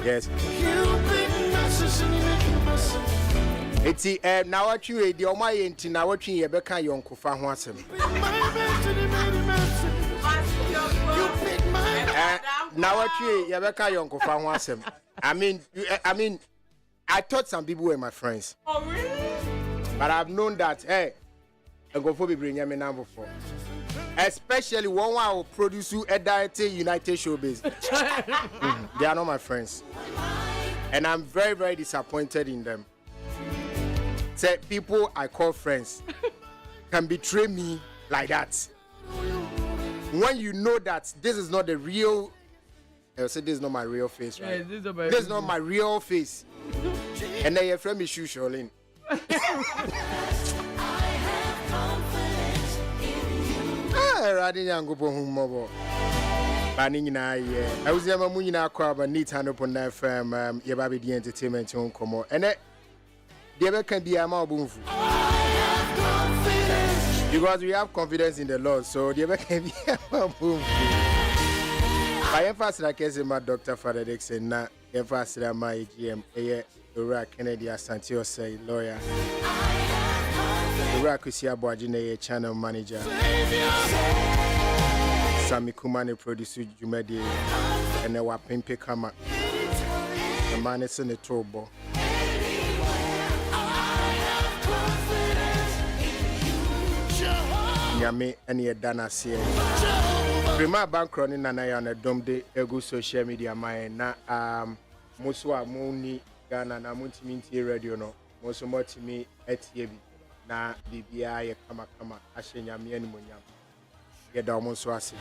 Yes. It's now what you the Omai into now what you Rebecca Yonko Fahwasem. Now what you Rebecca Yonko Fahwasem. I mean, I thought some people were my friends. Oh, really? But I've known that, hey, I go for bring me number 4. Especially one will produce you a dietary United Showbiz. They are not my friends. And I'm very, very disappointed in them. Say people I call friends can betray me like that. When you know that this is not the real, I'll say this is not my real face, right? Yeah, this is not my real face. And then your friend is Sholin. I was never moving out crowd, need to up on that firm, your baby the entertainment on come and it there can be a more boom because we have confidence in the Lord, so there can be a more boom. I emphasize like I said, my doctor Father Dixon, not emphasize my GM, Iraq Kennedy Asantio say lawyer. Iraq Kusia Boajine channel manager. Sami Kumani producer Jumedi and our Pimpe Kama. The man is in the trouble. Yami and your Dana see. Prima bank running and I on a dumb day, a good social media mine. Na Muswa Muni Ghana na Muntiminti radio no. Moso Motimi et Yebi. Na BBI Kama Ashenya Mian Munyam. Get almost was it.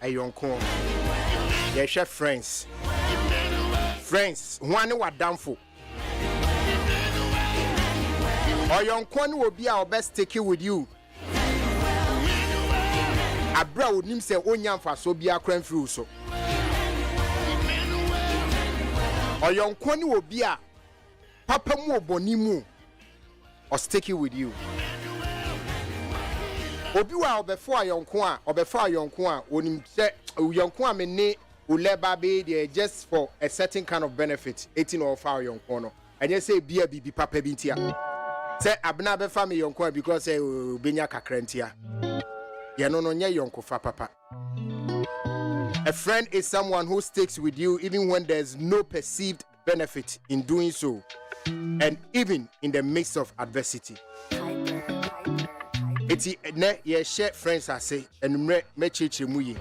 A young corn. Yes, friends. Friends, one who are down for. Or young corn will be our best taking with you. Abra would him say onyam fa so bia kran through so. Or young kwani will be a papa mu bonimu or sticky with you. Obi wa obefo young kwa obefa young kwa onim say young kwa me ne uleba be there just for a certain kind of benefit 18 or 5 young kono. And you say bia bibi papa bintia. Say abna be fa me young kwa because say benya kakrantia. Papa. A friend is someone who sticks with you even when there's no perceived benefit in doing so, and even in the midst of adversity. It's ye share friends I say and mechichi muyi.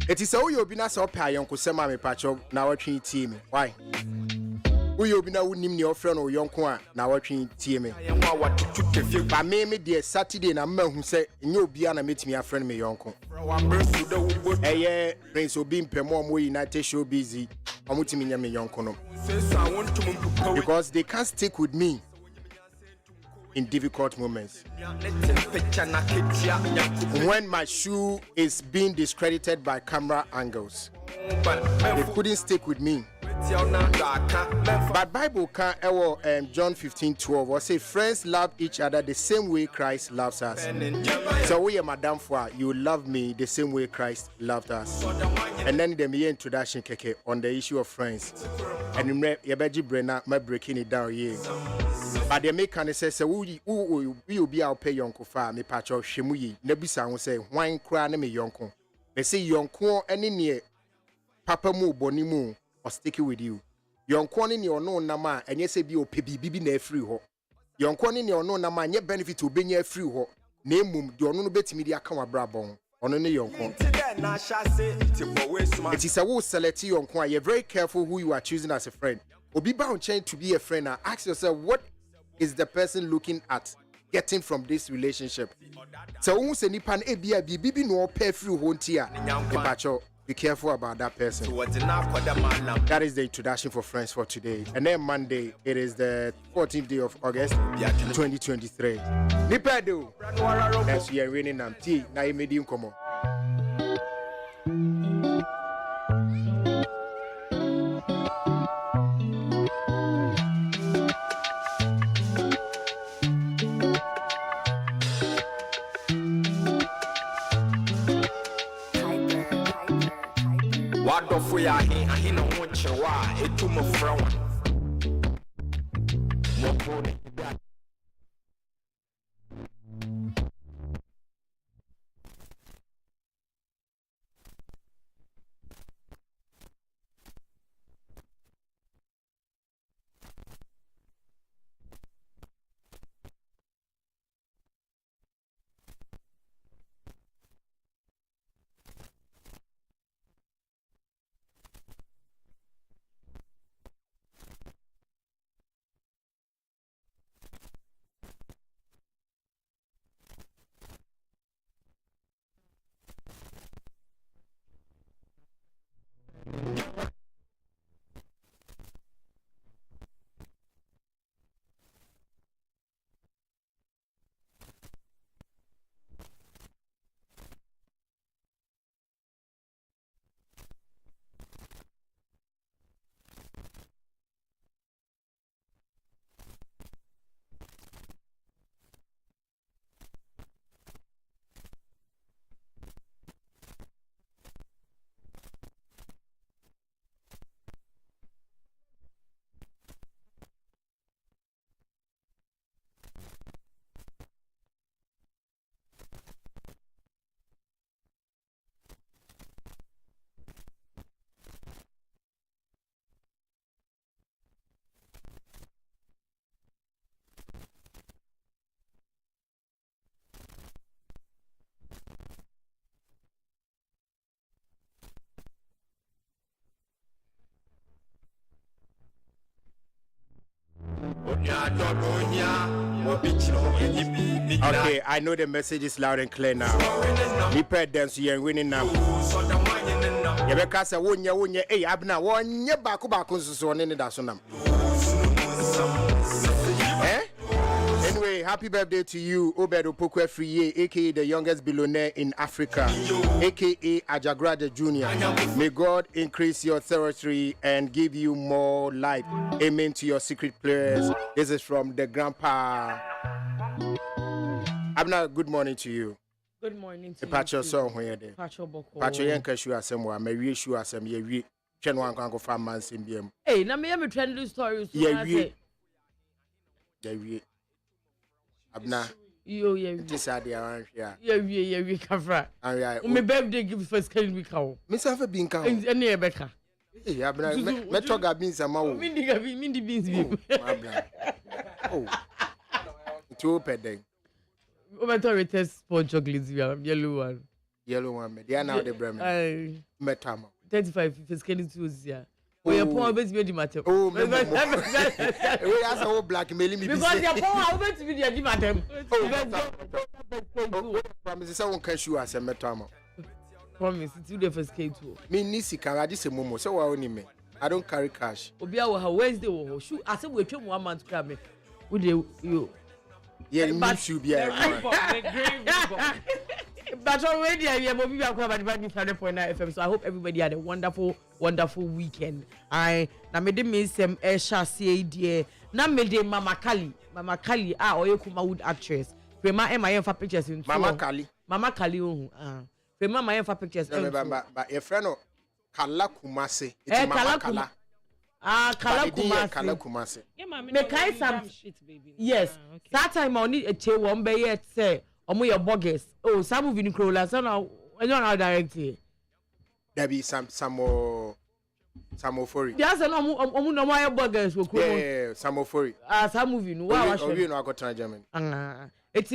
It is all you be not so pay uncle Sema me pacho na watching team. Why? You be now name your friend or young kwa na watching team. But me dear Saturday na man who say you be an meet me a friend me uncle. Prince Obim Pemo mo United show busy. Omutimi me uncle. Because they can't stick with me in difficult moments. When my shoe is being discredited by camera angles, they couldn't stick with me. But Bible can John 15:12 or say friends love each other the same way Christ loves us. So we are Madame Foy, you love me the same way Christ loved us. And then the introduction keke on the issue of friends. And Yabeji Brenna my breaking it down here. But the make say we will be our pay yonko fa me pacho shemuyi nebisa won say wine cry na me yonko. They say yonko any near papa mu boni mu or sticky with you. Yonko ni ono nama enye se bi opebi bibi na free ho. Yonko ni ono nama nye benefit obenya free ho. Na emum de ono no betimi de aka wabrabon. Ono ne yonko. It is a wo select yonko. You're very careful who you are choosing as a friend. Obi ba on chain to be a friend. Now ask yourself what is the person looking at getting from this relationship? So who say nipan ebia bibi no pay free ho ntia. Be careful about that person. That is the introduction for friends for today. And then Monday, it is the 14th day of August, 2023. Nipedo. That's we are raining nam tea. Na you medium come on. for ya, I no want you. Why? It to my friend. Okay, I know the message is loud and clear now. Be prepared, so you're winning now. Yebeka say wonya eh abna wonya baako so ne da so nam. Anyway, happy birthday to you, Obedo Pokwe Friye, aka the youngest billionaire in Africa, aka Ajagrade Jr. May God increase your territory and give you more life. Amen to your secret prayers. This is from the grandpa. Abna, good morning to you. Good morning to you. Pacho song where there. Pacho boko. Pacho yenka shu asemwa, me wi shu asem ye wi. Twen wan kan go fa man sem biem. Hey, na me trending stories. Ye wi. Ye wi. Abna. Yo ye wi. This are the around here. Ye wi kafra. Me birthday give first can we kawo. Me safa bin kan. Ene e beka. Eh, abna me toga bin sama wo. Mindi beans bi. Abna. Oh. Two pedeng. Over test sport chocolates yellow one. Yellow one. They are now the Bremen. Metamo. 35 first can it was yeah. We are poor best be the matter. Oh, we ask how blackmailing me because your poor over to be the matter. Oh, promise someone can show us a metamo. Promise it's the first K too. Me nisi can I just a momo so only me. I don't carry cash. Obi our Wednesday wo shoot I say we train 1 month grab me. Would you yeah, you should be but already I am moving back about the 100.9 FM. So I hope everybody had a wonderful weekend. I na me de me sem Esha CAD. Na me de Mama Kali Oyekuma Wood actress. Prema Emma for pictures in Mama Kali Prema my for pictures. But your friend Kala Kumase. It's Mama Kala. Kala Kumase. Me kai some shit baby. Yes. That time I need a che one be yet say omo your bogus. Oh, some movie in Krola so now I don't know direct here. There be some for it. Yes, omo no my bogus we Krola. Yeah, some for it. Some movie no wa wa. You know I got to German. It's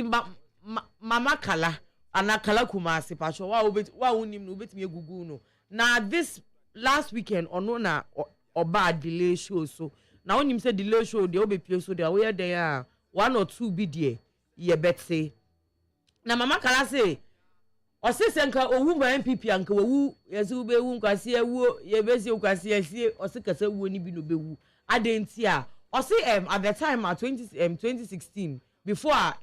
Mama Kala and Kala Kumase pacho wa unim no betimi egugu no. Now this last weekend ono na oba delay show so now when you say delay show they obe pie so they where they are 1 or 2 be there ye bet say na Mama Kala say o se senka owu ma MPP anka owu yesu be wu nkwase ewu ye be se nkwase asie o se kasa wu ni bi no be wu adenti a o se at the time 2016 before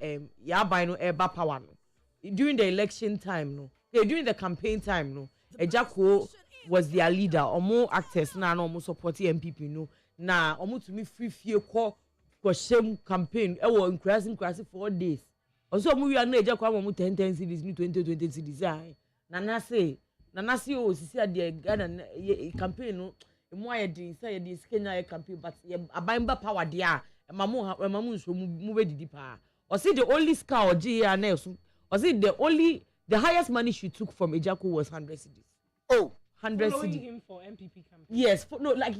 ya buy no eba power no during the election time no during the campaign time no Ejako was their leader omo actors na omo support MPP no na omo to me free ko shame campaign e wo increasing 4 days also omo wi na Ejako omo 10 cities ni 20 cities ai na say Nana see o sisi ade Ghana campaign no emu ayedin say ye Kenya campaign but abamba power there mamu so mu be didi pa or see the only scar or GA na so or see the highest money she took from Ejako was 100 cedis. Oh, 100 following cedis. him for MPP campaign. Yes, no, like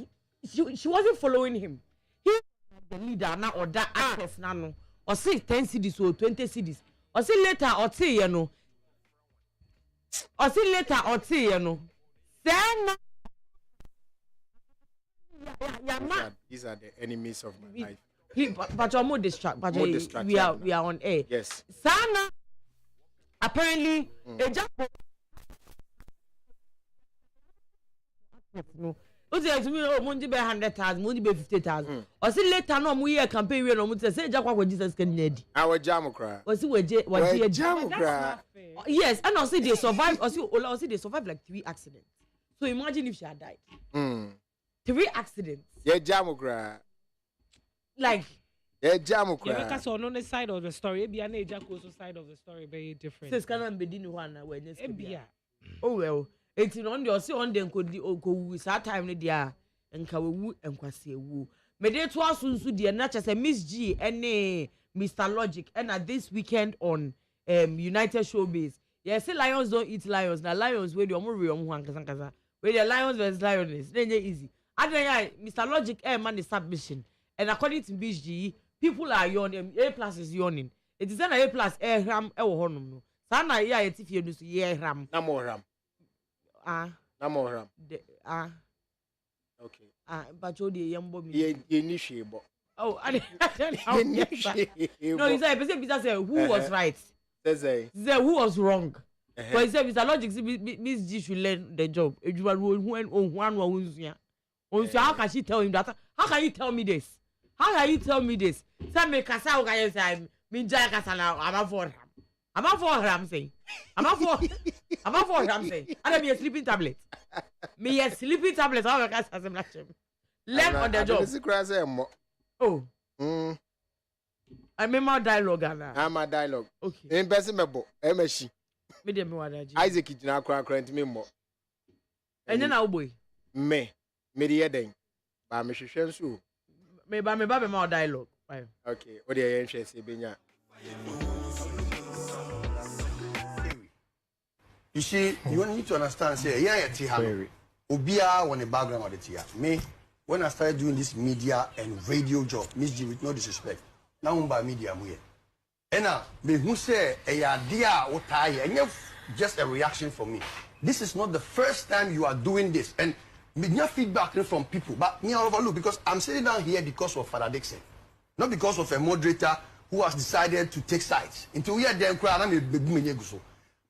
she wasn't following him. He was the leader now or that actress now no. Or say 10 cedis or 20 cedis. Or say later or say you know. Or say later or say you know. Then these are the enemies of my life. But you're more distracted. But we are on air. Yes. Sana apparently Ejako. No. Ozi ex me o mo ndi be 100,000, mo ndi be 50,000. O si later no mo year campaign we no mo say Ejako akwa Jesus can need. Our jam cry. O si waje jam cry. Yes, and also they survived. Also they survived like 3 accidents. So imagine if she had died. 3 accidents. Yeah, jam cry. Like jam cry. Yeah, because on the side of the story, be an Ejako side of the story very different. Says can be dinu one when yes. Oh well. It's on the see on them could with that time ni dia enka wewu enkwase ewu. Me dey to asunsu dia na chese Miss G and Mr. Logic and at this weekend on United Showbiz. Yes, say lions don't eat lions. Now lions where the omo hankasa. Where the lions versus lioness. Then easy. Adrian Mr. Logic man is submission. And according to Miss G, people are yawning. A+ is yawning. It is an A+ ram e wo honum no. Sana ya yetifie no so ye ram. Na more ram. Na more ram. Okay. But you the yambo me. Ye ni shebo. Oh, I no, he said Peter say who was right. Say who was wrong. But he said Mr. Logic Miss G should learn the job. How can she tell him that? How can you tell me this? How can you tell me this? Say me kasa o can you say me jaya kasa na I'm for him. I'm for him saying. I'm for him saying. I be a sleeping tablet. Me a sleeping tablet. How can I say learn on the job. Oh. I remember dialogue Anna. I'm a dialogue. Okay. In person mebo. MSC. Me dem wada. Isaac jina kra ntimi mo. Enye na boy. Me the den. Ba me hwehwe nso. Me ba be ma dialogue. Okay. O de yen hwe se benya. You see, you need to understand, say, yeah, Obia on the background of the tia. Me, when I started doing this media and radio job, Miss G, with no disrespect, now I'm by media, and now, me who say, a idea or tie, and just a reaction from me. This is not the first time you are doing this, and me no feedback from people, but me I overlook because I'm sitting down here because of Father Dixon, not because of a moderator who has decided to take sides. Until we are then crying,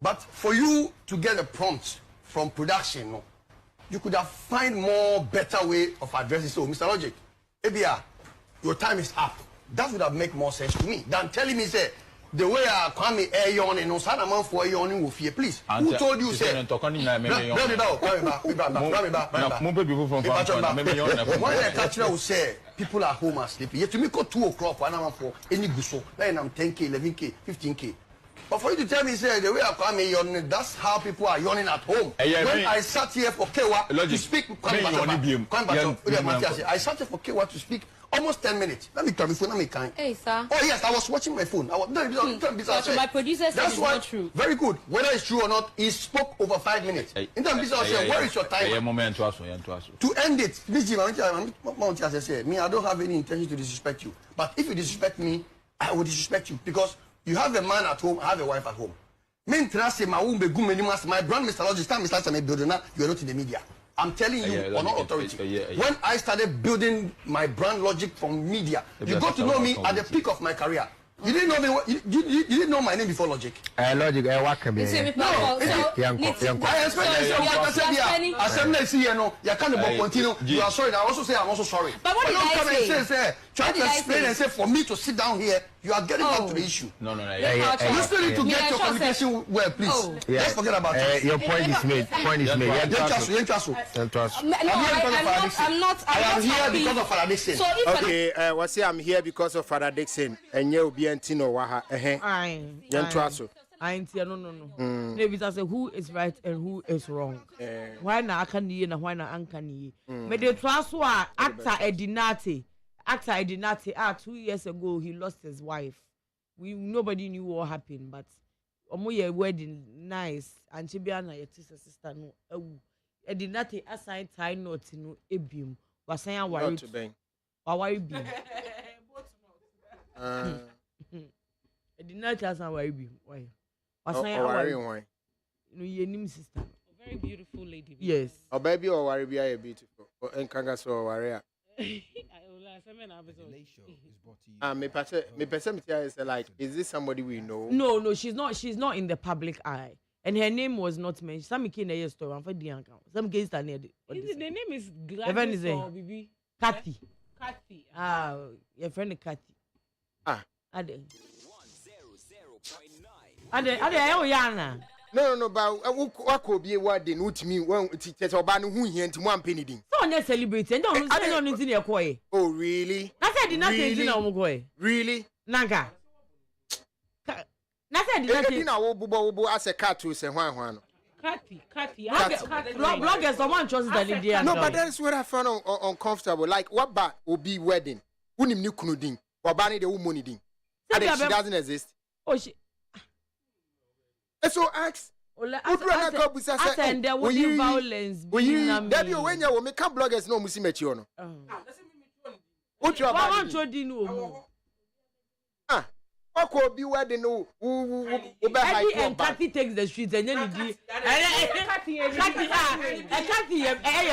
but for you to get a prompt from production, you could have find more better way of addressing. So, Mr. Logic, Ebia, your time is up. That would have make more sense to me than telling me, say, the way I come air yawning, no son amount for yawning with fear. Please, who told you, say, when I catch you, say, people are home are sleeping. Yet to me, go 2 o'clock, 1 hour for any guso, then I'm 10K, 11K, 15K. But for you to tell me, say, the way I come here yawning, that's how people are yawning at home. When I sat here for Kewa to speak, I sat here for Kewa to speak almost 10 minutes. Let me tell you, let me kind. Hey, sir. Oh, yes, I was watching my phone. So my producer said it's not true. Very good. Whether it's true or not, he spoke over 5 minutes. In terms of business, where is your time? To end it, me, I don't have any intention to disrespect you. But if you disrespect me, I will disrespect you because you have a man at home, I have a wife at home. My brand, Mr. Logic, time is last time I build now, you are not in the media. I'm telling you, on all authority. When I started building my brand Logic from media, you got to know me at the peak of my career. You didn't know me. You didn't know my name before Logic. Logic, I work I expect you are sorry. I also say I'm also sorry. But what did I say? Try to explain and say for me to sit down here, you are getting back to the issue. No. You still need to get your communication well, please. Let's forget about it. Your point is made. I'm not. I am here because of Father Dixon. So if okay, what's I'm here because of Father Dixon and you be antino waha. I ain't no. Maybe I say who is right and who is wrong. Why na akani na why na ankani. Me de transfer actor Edinate. 2 years ago he lost his wife. Nobody knew what happened, but omo wedding nice and she be na your sister no ewu. Edinate assign tie note no ebim. Wasan ya worry. Wa worry bi. Edinate assign worry bi. Why? Wasan ya worry why? No ye nim sister. A very beautiful lady. Yes. Oh baby or worry be a beautiful. Enkanga so worry. Me person is like, is this somebody we know? No, she's not in the public eye. And her name was not mentioned. Some kid in store for the account. Some kids are near the name is Gladys or Bibi? Kathy. Kathy. Your friend Kathy. Ade, Yana. No, but what could be a word in which me won't teach about who he and one penny. So let's celebrate and don't in your koi. Oh, really? I said, nothing in our koi. Really? Naga. Nothing in our bubo as a cat to say one. Kathy. Bloggers, someone chose the India. No, but that's what I found uncomfortable. Like, what back will be wedding? Unim new kunuding or banning the woman ding. She doesn't exist. Oh, she. So ask. And there will be violence. That you when you make bloggers no musimechiono. What you are could be wedding no Eddie and Kathy takes the streets and then he Kathy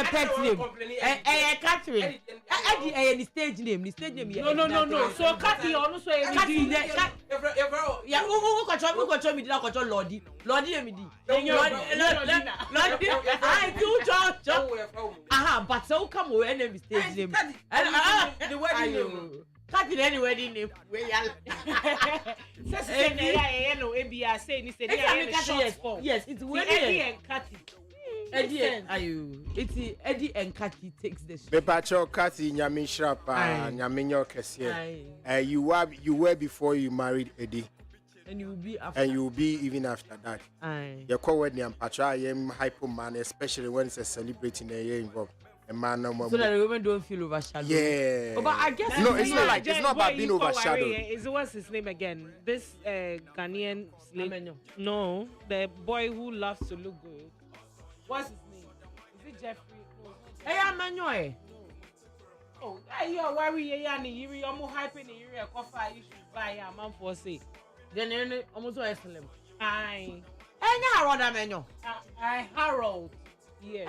pet name Catherine Eddie stage name no so Kathy also yeah who control me did control Lordy me I do John but so come away name stage name the wedding name Kathy any wedding name we yes, it's Eddie and Kathy. Eddie and Kathy takes the shit. Bepacho Kathy nyami shrapa nyaminyo kesiye. You were before you married Eddie. And you will be after. And you will be even after that. Your co-wedding and Pacho I am hyper man, especially when it's a celebrating a year involved. So that the women don't feel overshadowed. Yeah. Oh, but I guess no, it's not like it's not about being overshadowed. What's his name again? This Ghanaian slave. No, the boy who loves to look good. What's his name? Is it Jeffrey? No. Hey, I'm oh, you are worried. You're more hyping the area. Coffee you should buy a man for say. Then almost so excellent. I Harold Amenyo. Harold. Yes.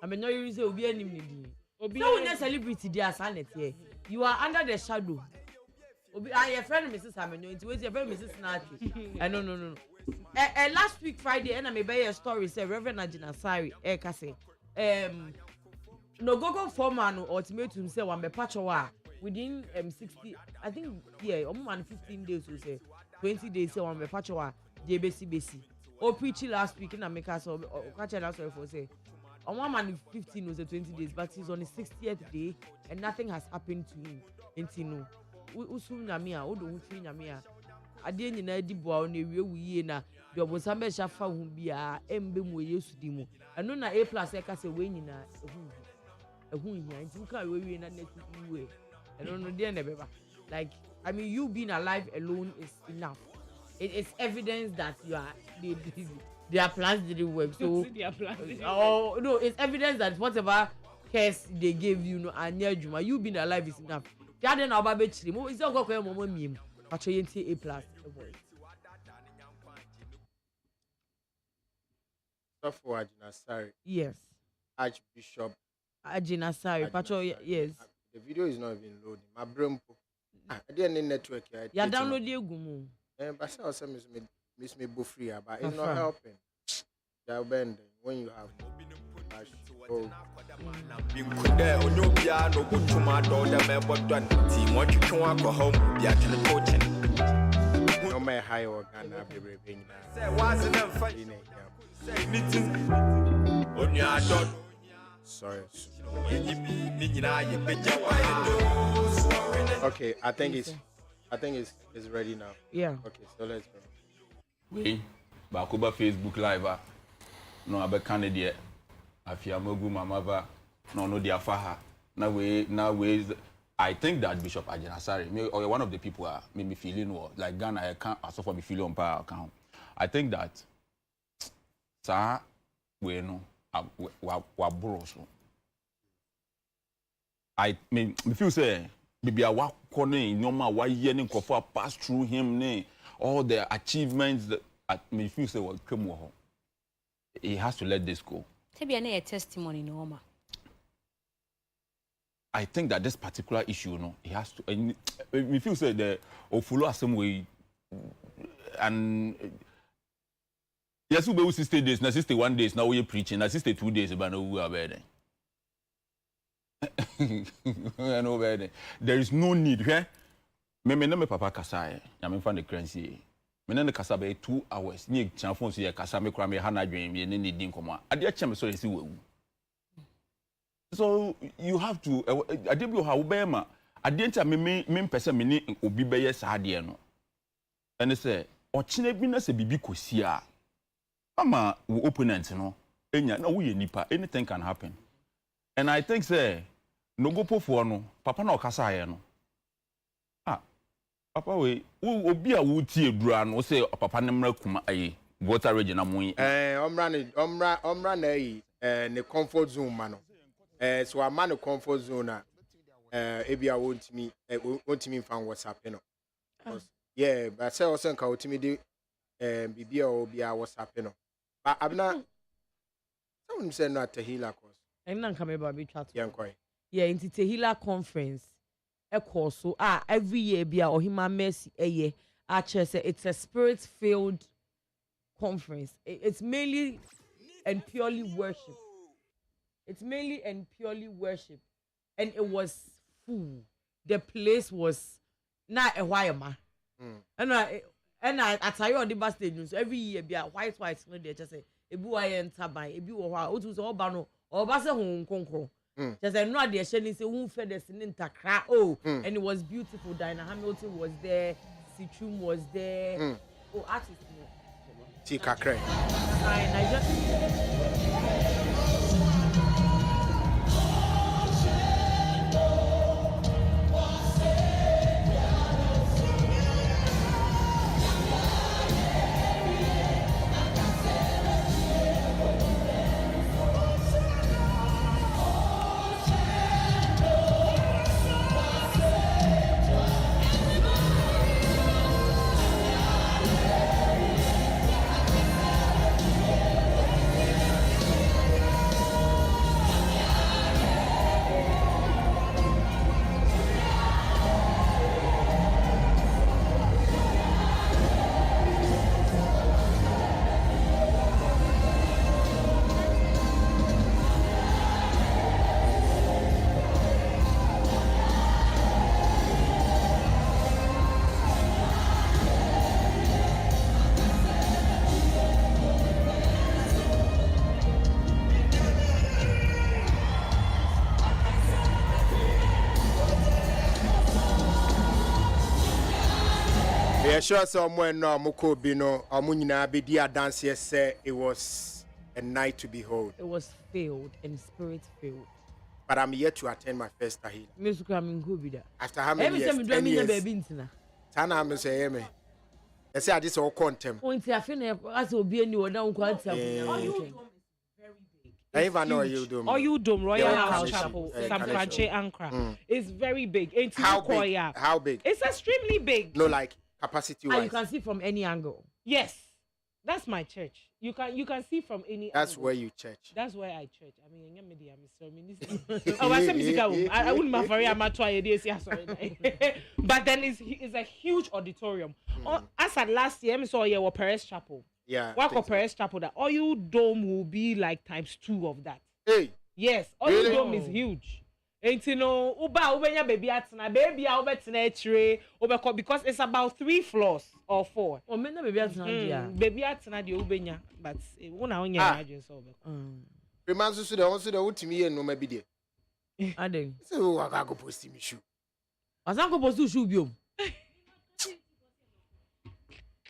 Amenyo. You say obi anim ni. So when celebrity dey asanet here, you are under the shadow. Obi your friend Mrs. Amenyo, it was your friend Mrs. Nati. No. Last week Friday, and I may buy a story say Reverend Ajina Sari say no go foreman ultimatum say one be patchowa within 60 I think almost 15 days we say 20 days say one be patchowa basi o preach last week in America so catch that story for say on one man 15 was 20 days but he's on the 60th day and nothing has happened to him until no usum nyamia o do hutri nyamia ade nyina di boa na ewie wuye na de obosambe shafa hu bia embe mu Yesu di mu eno na A+ e ka se we nyina ehun hia nti ka we na next we eno no de na beba like I mean you being alive alone is enough. It's evidence that you are their plans didn't work. So oh no, it's evidence that whatever curse they gave you no anya juma you being alive is enough. Jade na oba be chiri mo is go kwa mo miem pacho yenti A+ avoid. So for Ajina Sari. Yes. Archbishop Ajina Sari pacho yes. The video is not even loading. My brain I didn't network here. You download the gumu. But I also miss me go free, but it's not helping. They'll bend when you have no matter how you can have the raving Sorry. Okay, I think it's ready now. Yeah. Okay, so let's go. We Bakuba Facebook Live. No, abe Canada. Afiamogu Mamava. No, dia faha. Now we. I think that Bishop Ajenasari, or one of the people made me feeling like Ghana. I can't also for me feeling on power account. I think that. Sir, we know. I mean, if you say, maybe a walk corner, normal, why yearning for pass through him, all the achievements that if you say, well, come on, he has to let this go. Maybe a testimony, normal. I think that this particular issue, he has to. If you say the follow some way, and yes, we will 60 days, now 61 days, now we're preaching, now 62 days, but no, we are better. There is no need, okay? Me papa kasa, I'm from the currency. Me no kasa be 2 hours. Ni chanfon si kasa me kra me hana dwen me ni din komo. Ade chem so yesi wu. So you have to ade bi ha wo be ma ade ntia me pese me ni obi be ye sa ade no. Ene se o chine bi na se bibi kosi a ama wo opponent no enya na wo ye nipa, anything can happen. And I think say no go pofo no papa na okasa aye no. Papa we obi a wo tie dura no say papa ne mra kuma aye water region amun omra na yi ne comfort zone ma no so a man comfort zone ebi a wontimi fan WhatsApp no. Yeah, but say also nka wotimi de bibia obi a WhatsApp no. But abna someone say no at Tehila course. I'm coming about be chat. Yeah, into Tehila conference. A course so every year be or him mercy a year. Say it's a spirit-filled conference. It's mainly and purely worship. It's mainly and purely worship, and it was full. The place was not a while ma. And I tell you on the bus station. So every year be a white. No, they just say ebu ayen tabai ebu oha. Otu so obano obase hon konkro. Just I know the Shelley say who fed the sin takra. And it was beautiful. Diana Hamilton was there, Citrus was there. Artists no. Tika Cray. I just sure somewhere no moko bi no amunyina be dia dance here say it was a night to behold. It was filled and spirit filled. But I'm yet to attend my first tahila. Music coming good be that. After how many years? 10 years. Tana me say me. I say this all contem. Point I feel as obi any oda unko atia. I even know you do. Or you dome Royal House Chapel, San Francisco, Ankara. It's very big. How big? How big? It's extremely big. No, like capacity wise. You can see from any angle. Yes, that's my church. You can see from any. That's angle. where you church. That's where I church. I mean, I say musical. I wouldn't have for I'm sorry. But then it's a huge auditorium. As at last year, I saw your Perez Chapel. Yeah. What Perez Chapel? That Oil Dome will be like ×2 of that. Hey. Yes, Oil Dome is huge. Ain't you know, ubenya baby at na baby over tray because it's about 3 floors or 4. Oh, me na baby at na baby at na the ubenya, but one on your imagine so. Remands to the also the ultimate and no maybe there. I didn't. So I go post him shoe. I was not supposed to shoe you.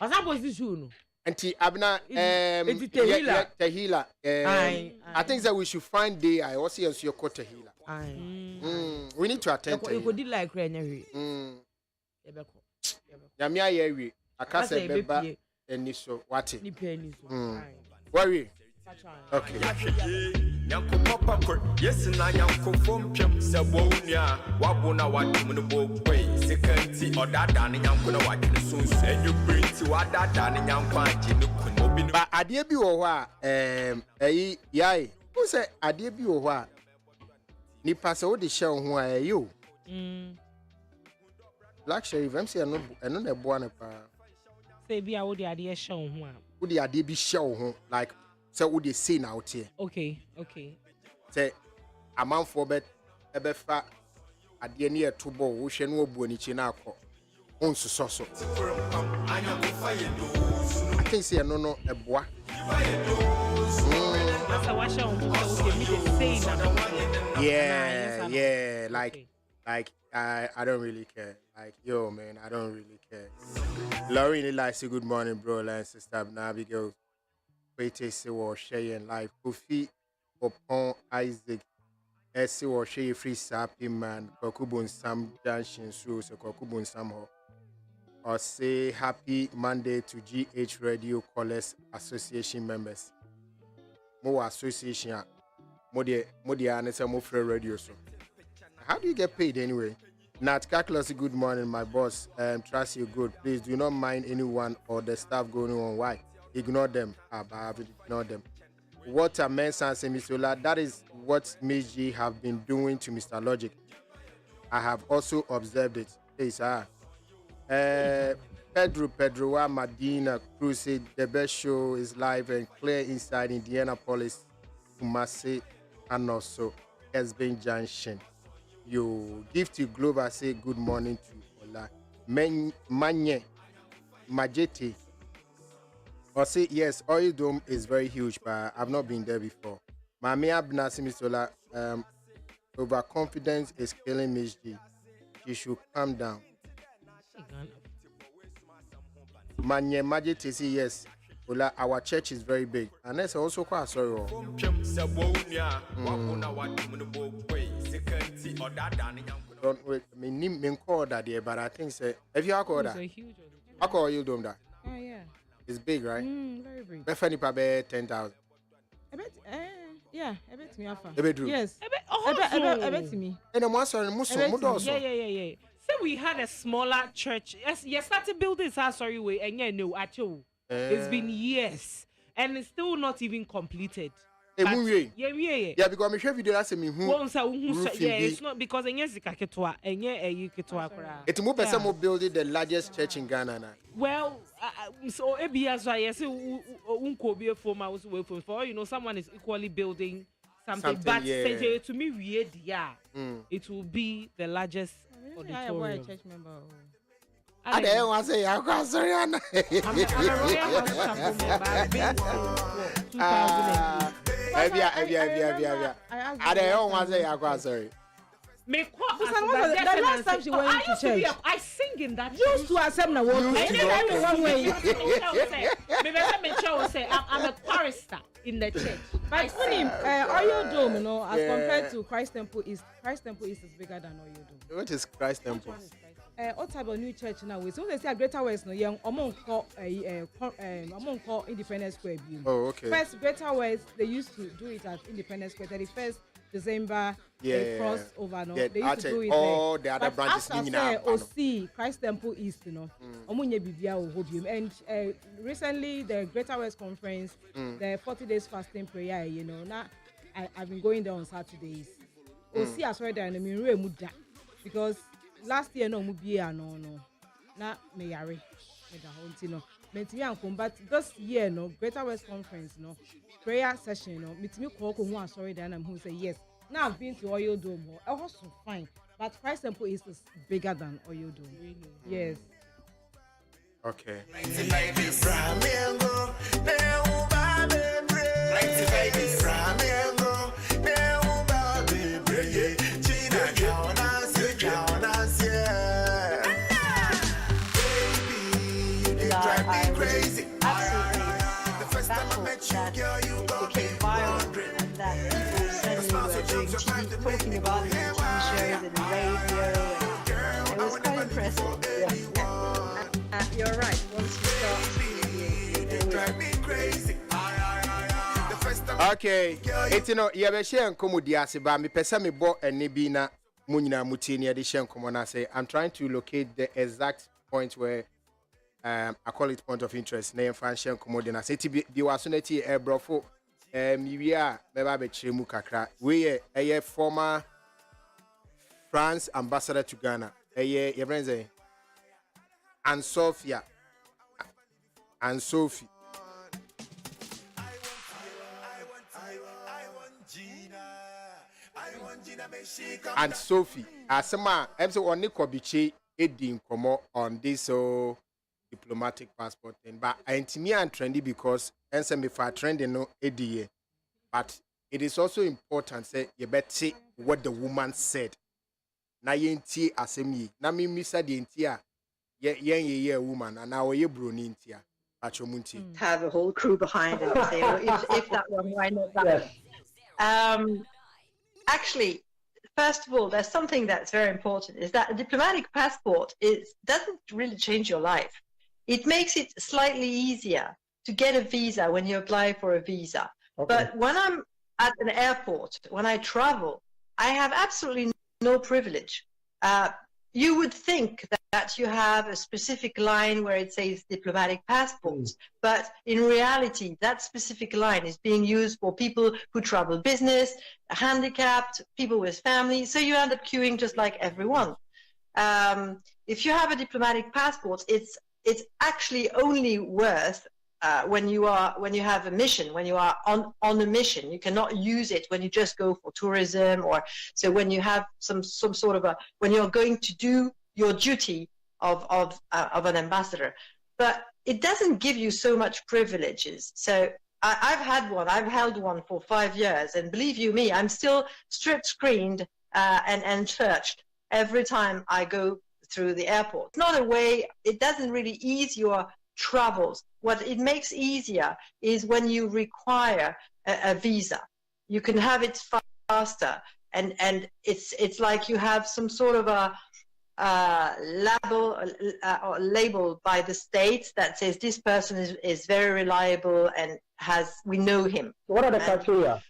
I was not supposed to shoe no. Auntie Abna, Tahila. I think that we should find day. I also see your quarter healer. We need to attend to you. Could like Rennery. Yamia Yeri, I can't say Beba and so what it. Worry. Okay. Yes, and I am conformed Sabonia, Wabona, what the boat way, second tea or that dining, I'm going to watch the soon, and you bring to what that dining, I'm quite in the Kunobi. But I dear be or yai, who said I dear be or what? Ni pass all the show who are you? Black Sheriff, I'm saying another one. Say, be out the idea show one. Would the idea be show like. So what they say out here? Okay. Say a man for bet ebefa at the near to bow, which and would when it's in our court. On so. I think say no a boy. Yeah, like I don't really care. Like yo man, I don't really care. Lauren like say good morning, bro, and sister Abigail. Say or share life. Kofi upon Isaac. Ese or share free sappy man. Kokubun Sam Junction so Kokubun Samho. Or say happy Monday to GH Radio Callers Association members. More association. Modia and some more free radio so. How do you get paid anyway? Nat Kaklos, good morning, my boss. Trust you good. Please do not mind anyone or the staff going on. Why? Ignore them. Ignore them. What a man says, Mr. Ola, that is what Miss G have been doing to Mr. Logic. I have also observed it. Hey, sir. Pedro Medina Crusade, the best show is live and clear inside Indianapolis, Kumasi, and also Esbin Junction. You give to Glover, say good morning to Ola. Manye, Majete. Or say yes, Oil Dome is very huge, but I've not been there before. Mami Abna Simisola, overconfidence is killing Miss G. She should calm down. Manye Majete say yes. Ola, our church is very big, and that's also quite sorry. Don't wait, me call that there, but I think say if you call that, I call you Dome that. Oh yeah. It's big, right? Very big. Befani probably 10,000. I bet, yeah, I bet me alpha. Yes. I bet me. And I'm also Muslim. Yeah. So we had a smaller church. Yes, started building sorry way, and yeah, no, actually, it's been years, and it's still not even completed. Yeah, because I'm sure video that's me who. Yeah, it's not because it's more person who built the largest church in Ghana now. Well, so ABS I say unko for you know someone is equally building something but yeah. To me weird it will be the largest auditorium. Church member. I don't want to say I'm sorry. I'm a royal house I don't want to say I'm sorry. The last time she went to church, I sing in that. Used to accept the word. One way. I'm a chorister in the church. But Oyo Dome, you know, as compared to Christ Temple East is bigger than Oyo Dome. What is Christ Temple? What type of new church now? So they say Greater West, no, young among call Independence Square. Oh, okay. First, Greater West, they used to do it at Independence Square. 31st December, crossover. No, they used to do it all the other branches. OC Christ Temple East, you know, and recently the Greater West Conference, the 40 days fasting prayer. You know, now I've been going there on Saturdays. OC as well there, and I'm because. Last year no mubia no na me yare me da honti no mentimi ankom but this year no Greater West Conference no prayer session no metimi ko hu asori dan am who say yes now I've been to Oyo Dome ho it was so fine but Christ Temple is bigger than Oyo Dome really? Yes. Okay. talking about it in TV shows and radio, and it was quite impressive. You're right. Once you start Okay, it's no Yabeshan Komudiasi, but me pesami bo and Nibina Munina Mutini edition Komona say I'm trying to locate the exact point where I call it point of interest. Name Fanshan Komodina. Say to be wasuneti brofo we are Beba Chemu Kakra. We a former France ambassador to Ghana. Your friends and Sophia and Sophie. And Sophie, Asama, I'm so on Nikobiche, Edding Komo on this diplomatic passport thing. But I'm trendy because I'm for trending no ADA. But it is also important say you better see what the woman said. Na yenti asemi. Na mi misa di entia. Ye woman and now ye bruni entia. Pachomunti. Have a whole crew behind it. Say, well, if that one, why not that? Yes. Actually, first of all, there's something that's very important, is that a diplomatic passport doesn't really change your life. It makes it slightly easier to get a visa when you apply for a visa. Okay. But when I'm at an airport, when I travel, I have absolutely no privilege. You would think that you have a specific line where it says diplomatic passports, but in reality, that specific line is being used for people who travel business, handicapped, people with families, so you end up queuing just like everyone. If you have a diplomatic passport, it's actually only worth when you have a mission, when you are on a mission. You cannot use it when you just go for tourism, or so when you have some sort of when you're going to do your duty of an ambassador. But it doesn't give you so much privileges. So I've held one for 5 years, and believe you me, I'm still strip screened and searched every time I go through the airport. It's not a way, it doesn't really ease your travels. What it makes easier is when you require a visa. You can have it faster, and it's like you have some sort of a label by the state that says this person is very reliable and we know him. What are the criteria?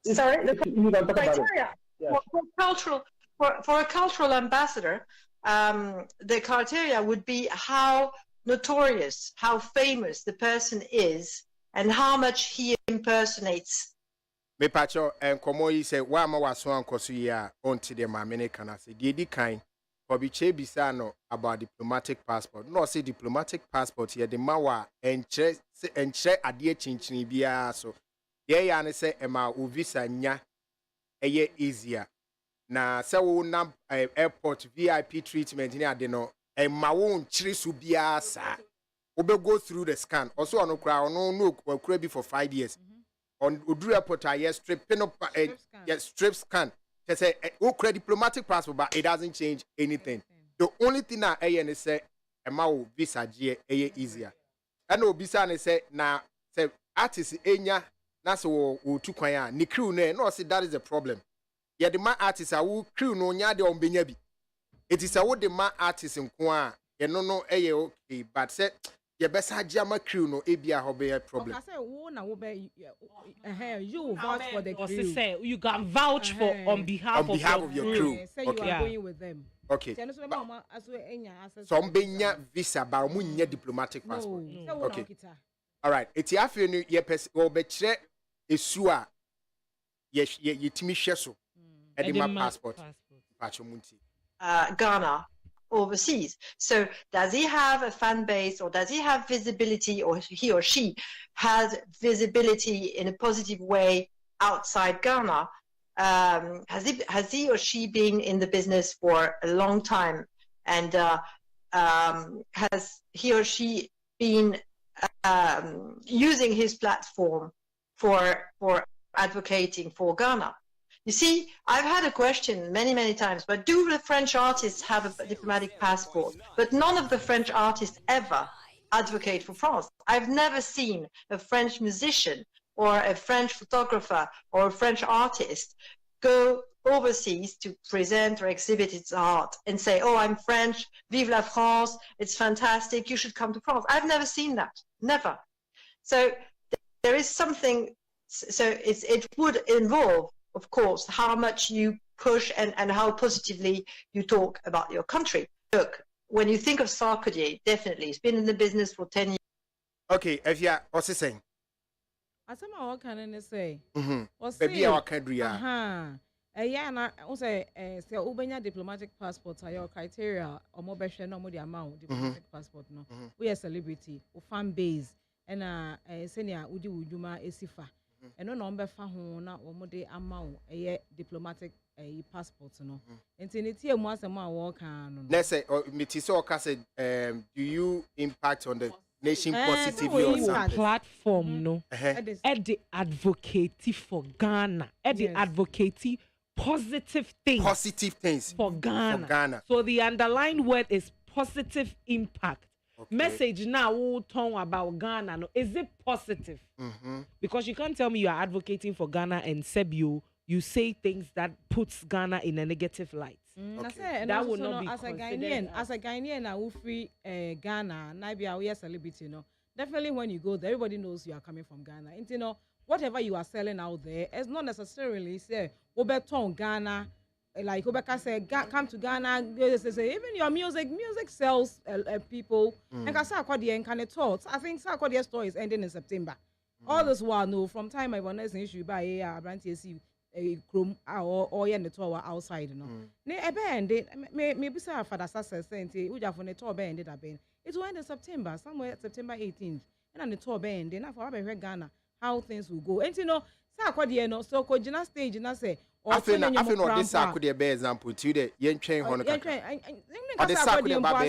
Sorry, the criteria for a cultural ambassador, the criteria would be how notorious, how famous the person is, and how much he impersonates. Me pacho and komo say wa ma waso ankoso ya onti de ma mene kana say di kan obiche bisa no about diplomatic passport. No say diplomatic passport here the mawa enche ade chinchini bia so ye ya ne say ema o visa nya eye easier na say wo na airport VIP treatment ni ade no ema wo nchiri so bia sa we go through the scan also on kra no kra be for 5 years. On Udru Airport, yes, strip scan. They say, okay, diplomatic passport, but it doesn't change anything. The only thing that I say, a visa G easier. And no visa say, now, say, artist enya, that's what to kwaya, ni crew ne, no, see, that is the problem. Yeah, the man artist, I will crew no nyade on benyabi. It is a what the man artist in kwa, no, okay, but say, your best hajama crew no ebia hobe problem. I say you vouch for the crew. You can vouch for on behalf of your crew. Say you are going with them. Okay. Some benya visa ba mu nya diplomatic passport. Okay. All right. Eti afi no ye pes be kire esu a ye timi hwe so. Edema passport. Ghana. Overseas. So does he have a fan base, or does he have visibility, or he or she has visibility in a positive way outside Ghana? Has he or she been in the business for a long time, and has he or she been using his platform for advocating for Ghana? You see, I've had a question many times, but do the French artists have a diplomatic passport? But none of the French artists ever advocate for France. I've never seen a French musician or a French photographer or a French artist go overseas to present or exhibit its art and say, oh, I'm French, vive la France, it's fantastic, you should come to France. I've never seen that, never. So there is something, so it would involve, of course, how much you push and how positively you talk about your country. Look, when you think of Sarkozy, definitely, he's been in the business for 10 years. Okay, if you what's he saying? Asama what can I say? Baby, our country. Yeah, and I say, say, Ubenya diplomatic passport are your criteria or more better no more the amount diplomatic passport. No, we are celebrity, or fan base, and senior Udi Ujuma Esifa, and no number for who na or more the amount a diplomatic passport. No, and in it here once a month walk on. Let's say, Mitiso said, do you impact on the nation positively or something? Platform, no, at the advocate for Ghana, at the advocate. Positive things for Ghana. So the underlying word is positive impact. Okay. Message now we'll talk about Ghana. No, is it positive? Because you can't tell me you are advocating for Ghana and Sebio, you say things that puts Ghana in a negative light. Okay. That would not be as a Ghanaian, I will free Ghana. Maybe we are celebrity, you know. Definitely when you go there, everybody knows you are coming from Ghana. And you know, whatever you are selling out there, it's not necessarily say Oberton Ghana, like Obeka said, come to Ghana. Say, even your music sells people. And Sakwadi can thoughts. I think Sakwadi's story is ending in September. All this while, no, from time I want to issue by a brand a chrome or in the tower outside, no. Ne a band, maybe say for the success, saying, we have on a tour band, it will end in September, somewhere September 18th, and on the tour band, then after I Ghana. How things will go. And you know, no, so could you not stage and I say, I feel not this could be a example to the young train on the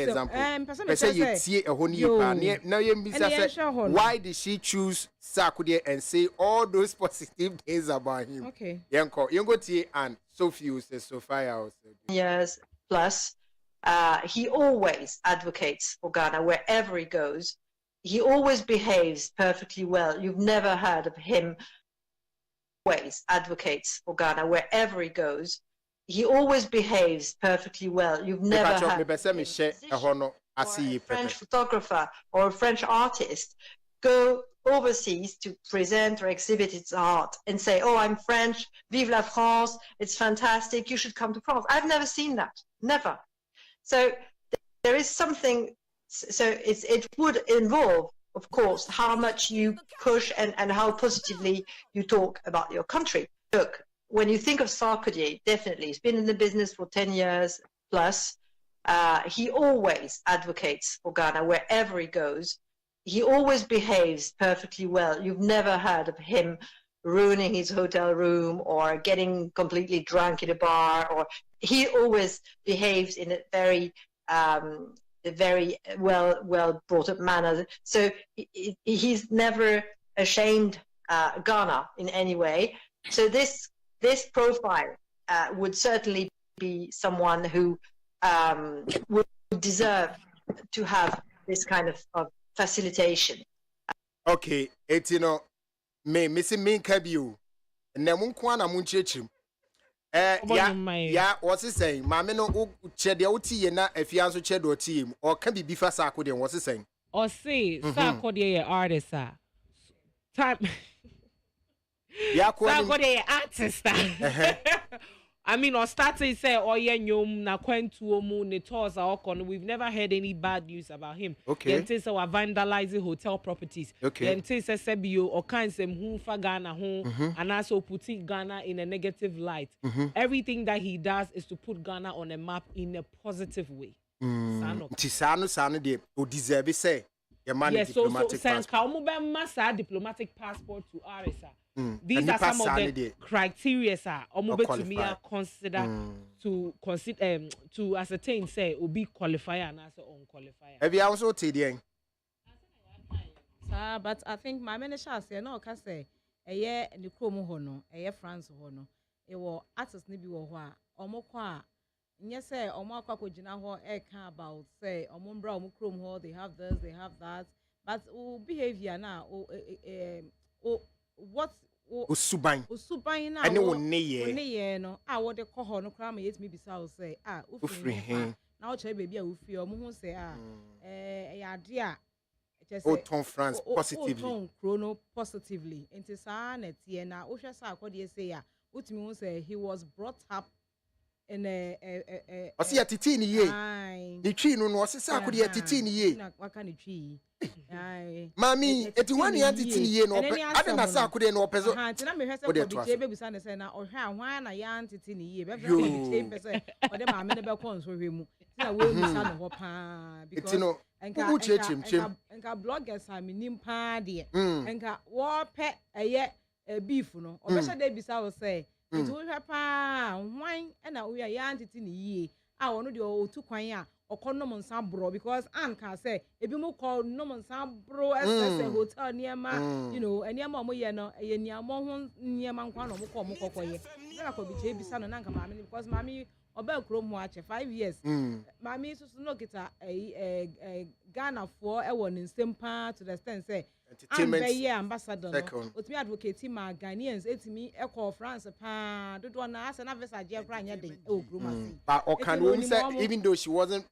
example. Say you see a honey. Now you why did she choose Sakudia and say all those positive things about him? Okay. You go to and Sophie says Sophia. Years plus, he always advocates for Ghana wherever he goes. He always behaves perfectly well. You've never heard of him. Always advocates for Ghana wherever he goes. He always behaves perfectly well. You've never heard a French photographer or a French artist go overseas to present or exhibit its art and say, oh, I'm French, vive la France, it's fantastic, you should come to France. I've never seen that, never. So there is something. So it would involve, of course, how much you push and how positively you talk about your country. Look, when you think of Sarkozy, definitely, he's been in the business for 10 years plus. He always advocates for Ghana wherever he goes. He always behaves perfectly well. You've never heard of him ruining his hotel room or getting completely drunk in a bar. Or he always behaves in a very well brought up manner. So he's never ashamed Ghana in any way. So this profile would certainly be someone who would deserve to have this kind of facilitation. Okay, it's missing me kabiu. Namunkwana munchechim. Yeah, what's he saying? Mamma no ched the na if you answer ched or team or can be before Sarkozy. What's he saying? Or say Sarkozy artist. Time. Yeah, Sarkozy artist. I mean, or starting say, oh yeah, na kwentu omu ne tours are okon. We've never heard any bad news about him. Okay. Yente say we vandalizing hotel properties. Okay. Yente say sebio or kind sem humfa Ghana home and also putting Ghana in a negative light. Everything that he does is to put Ghana on a map in a positive way. Tisano de o deserve say your man diplomatic passport. Diplomatic passport to RSA. These are some of the criteria to me consider to ascertain say will be qualifier and also unqualifier. Have you also TDN? But I think my manager say no can say a year and the Chrome hono, a year France hono. It will artist nibi wa omokwa. Yes, say omokwa kujina ho about say omumbra omukrom ho they have this, they have that. But behavior now what Usuban. Usuban na. Ene wo ne ye. Wo ne ye no. A wo de kɔ hɔ no kra ma yetimi bisa wo say, ufiri he. Na wo kyerɛ baby a ufi o mo hu say ya ade a Oton France positively. Oton chrono positively. Enti saa na tie na wo hwɛ sa akɔde say ya. Utimi hu say he was brought up in a Osi ya titi ni ye. Ni twi no no osi sa akɔde ya titi ni ye. Na waka ni twi. Mami, eti wani ya titi ni ye no pe. Ade na sa akɔde no peso. Nti na me hwɛ sɛ ko bi che bebusa ne sɛ na ɔhwɛ ahwan na ya titi ni ye. Be fɛ ko bi che pɛ sɛ ɔde maame ne be kɔ nso hwɛ mu. Ti na we busa no hɔ pa because enka bloggers a minim pa de. Enka wo pɛ ɛyɛ beef no. Ɔbɛhyɛ de bisa wo sɛ nti wo hwɛ pa hwan na wo ya titi ni ye. A ɔno de otu kwan a okonom nsa bro because anka say ebi mo call nom nsa bro SS hotel niema you know eniema mo ye no ye niamo ho niema nkwa no mo kokoye na ko bi je bisa no na nka maami because maami oba kuro mu ache 5 years maami so no kita Ghana for e won nsem pa to the extent say be ambassador no otimi advocate ma Ghanaians etimi e call France pa dodo na asa na visa je kra anya den e ogro masi but okan say even though she wasn't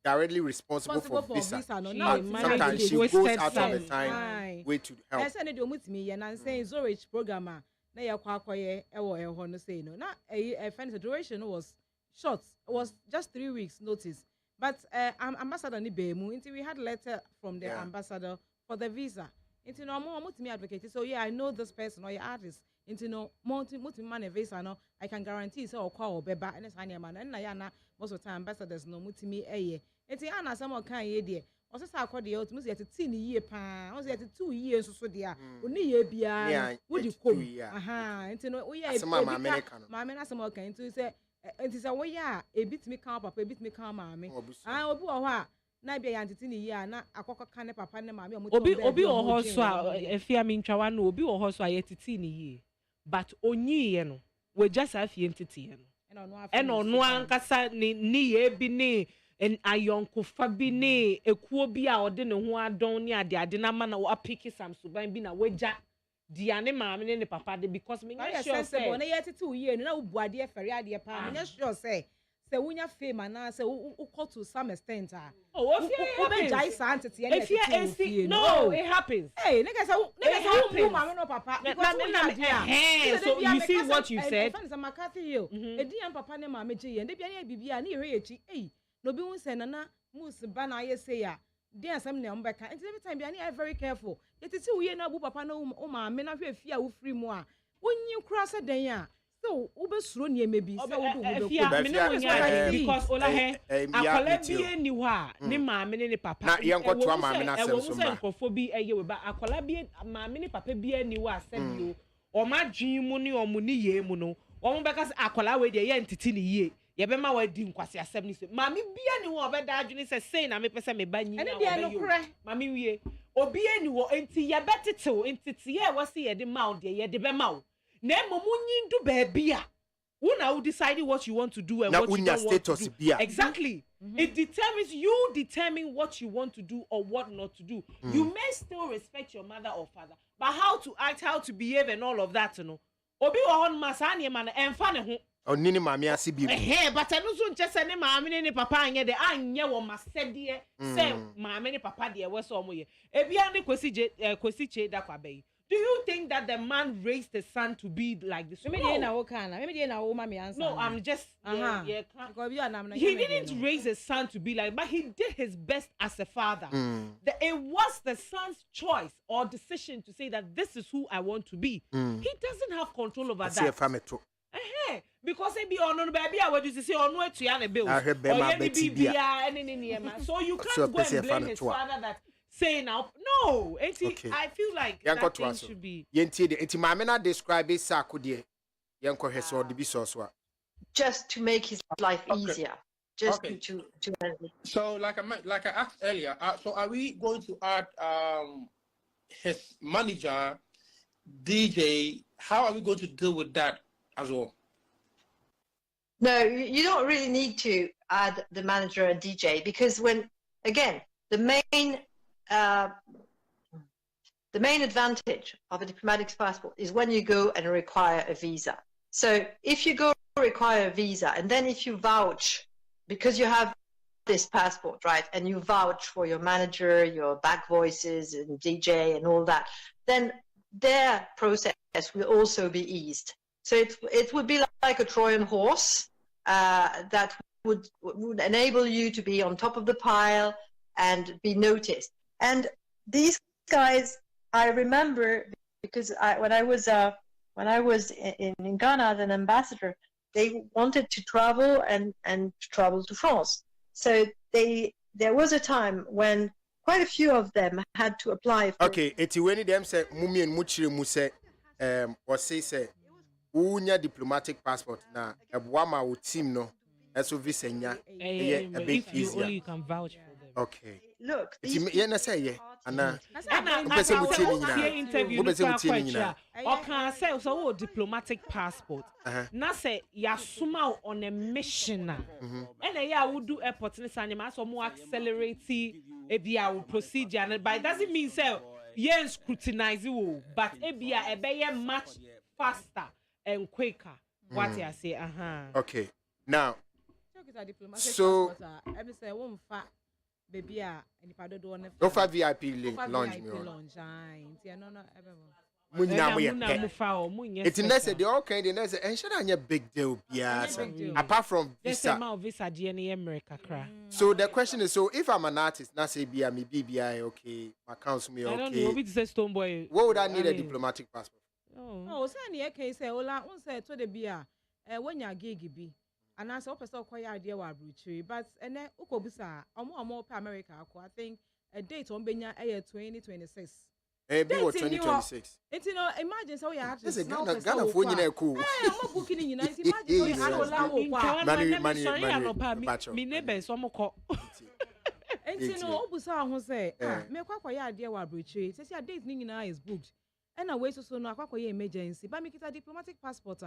directly responsible for visa. Sometimes she goes out of the time way to help. I said the omutimi ye na say Zurich program na ye kwa akoye e wo e ho no say no. Na a friend duration was short. It was just 3 weeks notice. But ambassador ni be mu until we had a letter from the ambassador for the visa. Until no more omutimi advocate. So yeah, I know this person or your artist. Until no more mutimi visa no I can guarantee so or call or beba and any man and na most of the time ambassadors no mutimi eye. Enti ana some kan ye de. O se sa akode o tumi se yeti ni ye pa. O se yeti 2 years so de a. Oni ye bia. Wo di kom. Aha. Enti no wo ye maame na some kan enti se wo ya e bitimi kan papa e bitimi kan maame. Obi wo ho a na bia ya ntiti ni ye a na akokọ kan ne papa ne maame o obi wo ho so a efia mi ntwawa no obi wo ho so a yetiti ni ye. But onyi ye no we just afie ntiti ye no. Eno no ankasa ni ye bi ni en ayonko fa bi ne ekuo bi a ode ne ho adon ne ade na ma na wo apiki samsuban bi na waja dia ne maame ne papa de because me sure say na yetete wo ye no na wo buade e fere ade pa me sure say wunya fame na say wo call to some extent oh if no it happens hey nigga say wo maame no papa so you see what you said friends am Makati hill edian papa ne maame je ye ndebia ne bibia na ehwe echi no bi hu say na mus ba na ye say ya dey asem na mbeka and every time bia na very careful yetiti wo ye na abu papa na o maame na hwe fia wo free mu a wonyi kura se den a so wo be suro ne mebi say wo do wo be because ola he akola bi ni ho a ne maame ne papa na ye nkoto maame na asem so ma nkofo bi eye we ba akola bi maame ne papa bi ni ho asem yo o ma dwin mu ne o mu ni ye mu no o mo beka akola we de ye ntiti ni ye ye be ma wa di nkwase asem ni so maame bia ni wo obeda adwene se sei na me pese me ba nyi na wo be yo maame wie obi ani wo enti ye betetew ntiti ye wo se ye de ma wo de ye de be ma wo na momunyi ndu ba bia wo na wo decide what you want to do and what you don't want to do exactly it determines you determine what you want to do or what not to do you may still respect your mother or father but how to act how to behave and all of that no obi wo hon masa ne ma na emfa ne ho onini maame ase bi but eno so nche se ne maame ne papa anye de anye wo masede se maame ne papa de we so omoye ebia ne kwesi che da kwa bayi. Do you think that the man raised the son to be like this? No, I'm just he didn't raise his son to be like, but he did his best as a father. It was the son's choice or decision to say that this is who I want to be. He doesn't have control over that. Because he be on baby, I would just say on what to yana bill. So you can't go and blame his father that. Say now, no. I feel like that thing should be. Describe it just to make his life easier. Just to So like I asked earlier, so are we going to add his manager, DJ? How are we going to deal with that as well? No, you don't really need to add the manager and DJ because when again the main the main advantage of a diplomatic passport is when you go and require a visa. So if you go require a visa, and then if you vouch, because you have this passport, right, and you vouch for your manager, your back voices and DJ and all that, then their process will also be eased. So it would be like a Trojan horse that would enable you to be on top of the pile and be noticed. And these guys, I remember, because when I was in Ghana as an ambassador, they wanted to travel and travel to France. So there was a time when quite a few of them had to apply for. Okay, it's when them say mummy and muchiri mu say or say unya diplomatic passport na ebwama wo team no eso visa nya a bit easier. Only you can vouch for them. Okay. Look, yeah, na say yeah. Ana interview or can say so diplomatic passport. Na say yasuma on a mission na. And yeah would do airport in Sanima so more accelerate a procedure, and but it doesn't mean say yes scrutinize you, but a be much faster and quicker. What I say, Okay. Now so baby no for VIP launch me it's necessary they all kind of and should a big deal apart from visa. So the question is, so if I'm an artist now say be me BBI okay my council me okay, I don't know which say stone boy what would I need a diplomatic passport? Oh say any case say ola on say to the bia when you gig be and as person call your idea wa bruchi but and then ukobusa omo pa America I think a date on benya 2026 be 2026. It's imagine so you have to Ghana for you cool. I'm booking in imagine so you have me neighbor so mo obusa ho say me kwakwa ya idea wa bruchi say your date ni nyina is booked and away so no kwakwa emergency but me kita diplomatic passport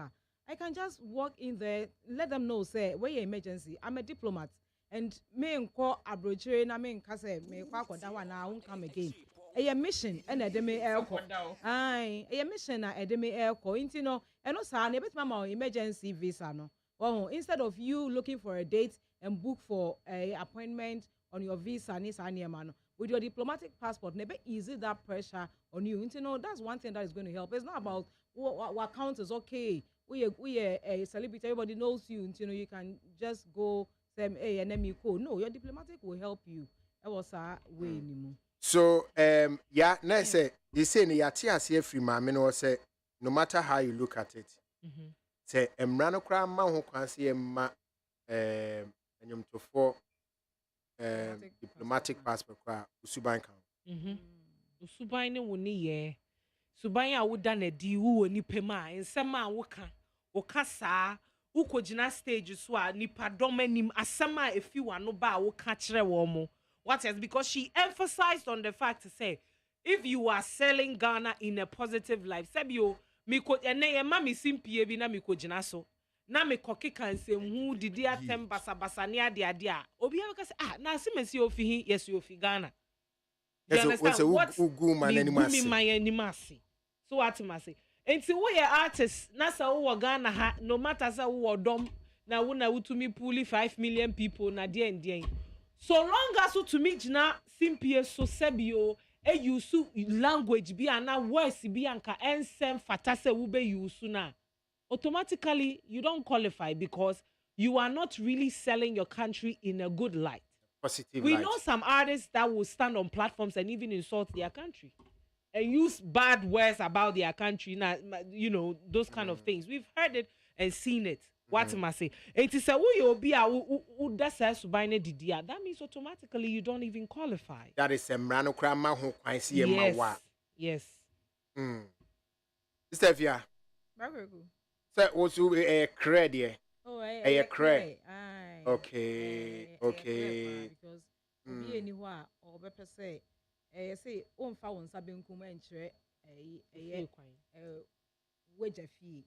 I can just walk in there, let them know, say, where your emergency. I'm a diplomat. And me and call abroad, na me say, me kwa that one, I won't come again. A mission, and a demi airco. Aye, a mission, a demi airco. Intino, and no, sir, never mama emergency visa. No. Well, instead of you looking for a date and book for a appointment on your visa, with your diplomatic passport, never easy that pressure on you. Intino, that's one thing that is going to help. It's not about what counts as okay. We are a celebrity, everybody knows you, you can just go say hey and then you go. No, your diplomatic will help you. That was our way anymore. So yeah, now say you say ni yati ase free mama no say no matter how you look at it. Say emra no kra ma ho kwan say emma enyom to for diplomatic passport kwa usuban kan. Usuban ne woni ye. Suban a woda na di wo ni pema ensem a woka saa ukogina stage so a nipa domanim asem a efi wano ba woka kire wo mo. What is because she emphasized on the fact to say if you are selling Ghana in a positive life sebio mi ko ene ye ma mi simpie bi na mi kogina so na me kokeka nsem hu didi atem basa ne ade a obi a ka say na asemasi ofi hi yes ofi Ghana. You understand what ugu manimasi. So what I say. Until we are artists, na sa wo Ghana ha, no matter sa wo dom na wo na utumi puli 5 million people na dia ndien. So long as to me jina simpie so sebio e use language bi ana words bi anka ensem fata se wo be use na. Automatically you don't qualify because you are not really selling your country in a good light. Positive we light. know some artists that will stand on platforms and even insult their country and use bad words about their country, those kind of things. We've heard it and seen it. What am I saying? It is a that means automatically you don't even qualify. That is a mrano krama who I see a mawa. Yes. Stefia. So what's a credit? Oh, a credit. Okay. Because be anywhere or better say on found sabin kumentre wage fee.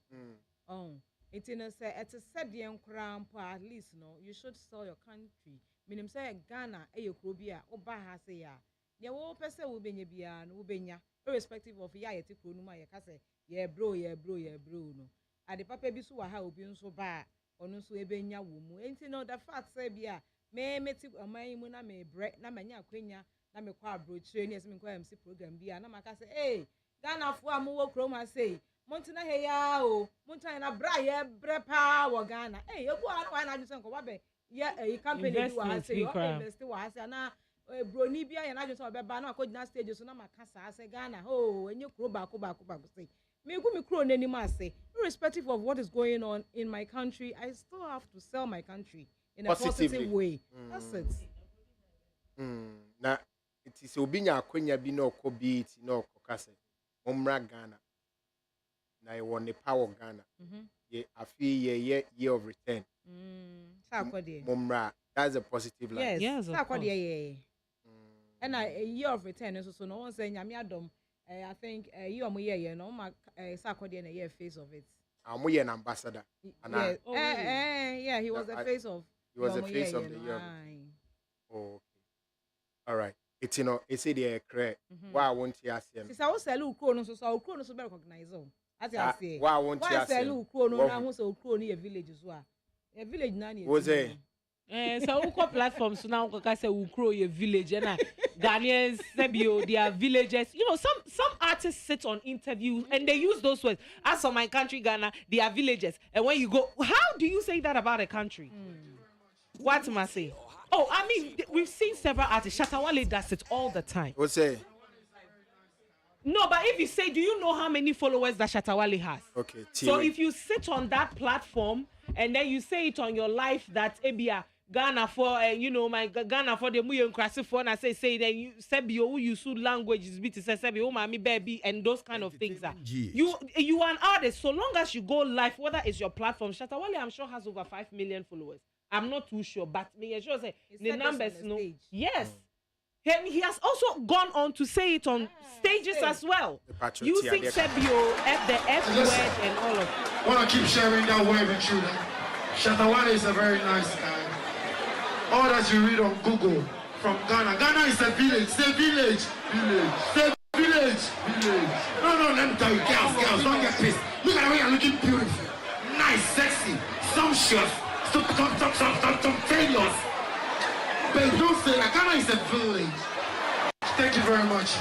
It's in a say at a sedian crown at least no, you should sell your country. Minim say Ghana, Krobia, or Bahasea. Ya wo pese wo benya bia no benya irrespective of ya yeti kro no ma ye ka say yeah bro no ade papa bi so wa ha obi nso ba ono nso ebenya wo mu enti no the fact say bia me meti oman mu na me bre na manya akwenya na me kwa abrochire ni ese me kwa MC program bia na maka say eh Ghana fo amowo kro ma say montina he ya o montina na bra ye bre pa wo Ghana eh ebu anu na just nko wa be ye e company do wa say you invest wa say na broni bia ye na just obeba na akogina stage so na maka sa say Ghana oh enye kro ba ko say me go me kro nani ma say irrespective of what is going on in my country I still have to sell my country in a positive way. That's it. Na it is obinya akwenya bi na okobi it na okokase omra Ghana na e won the power Ghana ye afi ye year of return omra that's a positive line. Yes and a year of return so no one say nyame adom I think you omo ye no ma sakode na year face of it amoye an ambassador yeah he was the face of he was the face of the year. Oh, okay. All right. It's it's the correct. Why won't you ask him? Since I was sell ukro no so be recognize o. As I say. Why won't you ask him? Sell ukro no na hu so ukro ni a village so a. A village na ni. Was it? So ukro platforms so now ka say ukro ye village na Ghanaians sebio they are villages. You know some artists sit on interviews and they use those words. As for my country Ghana, they are villages. And when you go, how do you say that about a country? What must I say? Oh, I mean, we've seen several artists. Shatawale does it all the time. What's say? No, but if you say, do you know how many followers that Shatawale has? Okay. So if you sit on that platform and then you say it on your life that Ebia Ghana for my Ghana for the Muyon Krasi for and I say then you Sebio who use languages be to say Sebio mommy baby and those kind of things are you are an artist so long as you go live whether it's your platform. Shatawale I'm sure has over 5 million followers. I'm not too sure, but me sure say the numbers no. Yes. He has also gone on to say it on stages as well. Using Sebio, the F word and all of it. I want to keep sharing that word with you. Shatawale is a very nice guy. All that you read on Google from Ghana. Ghana is a village. Say village. Say village. No, let me tell you, girls, don't get pissed. Look at the way you're looking beautiful. Nice, sexy, sumptuous. Some failures. But don't say that Ghana is a village. Thank you very much.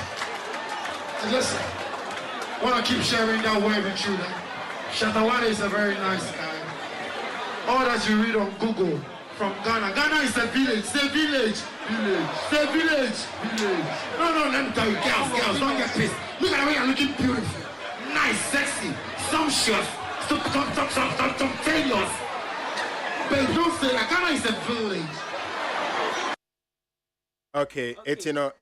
And listen, I want to keep sharing that word with you. Shatawale is a very nice guy. All that you read on Google from Ghana. Ghana is a village. Say village. Say village. No, let me tell you, girls, don't get pissed. Look at the way you're looking beautiful. Nice, sexy, sumptuous. Some failures. But don't say that Ghana is a village. Okay, it's yeah, so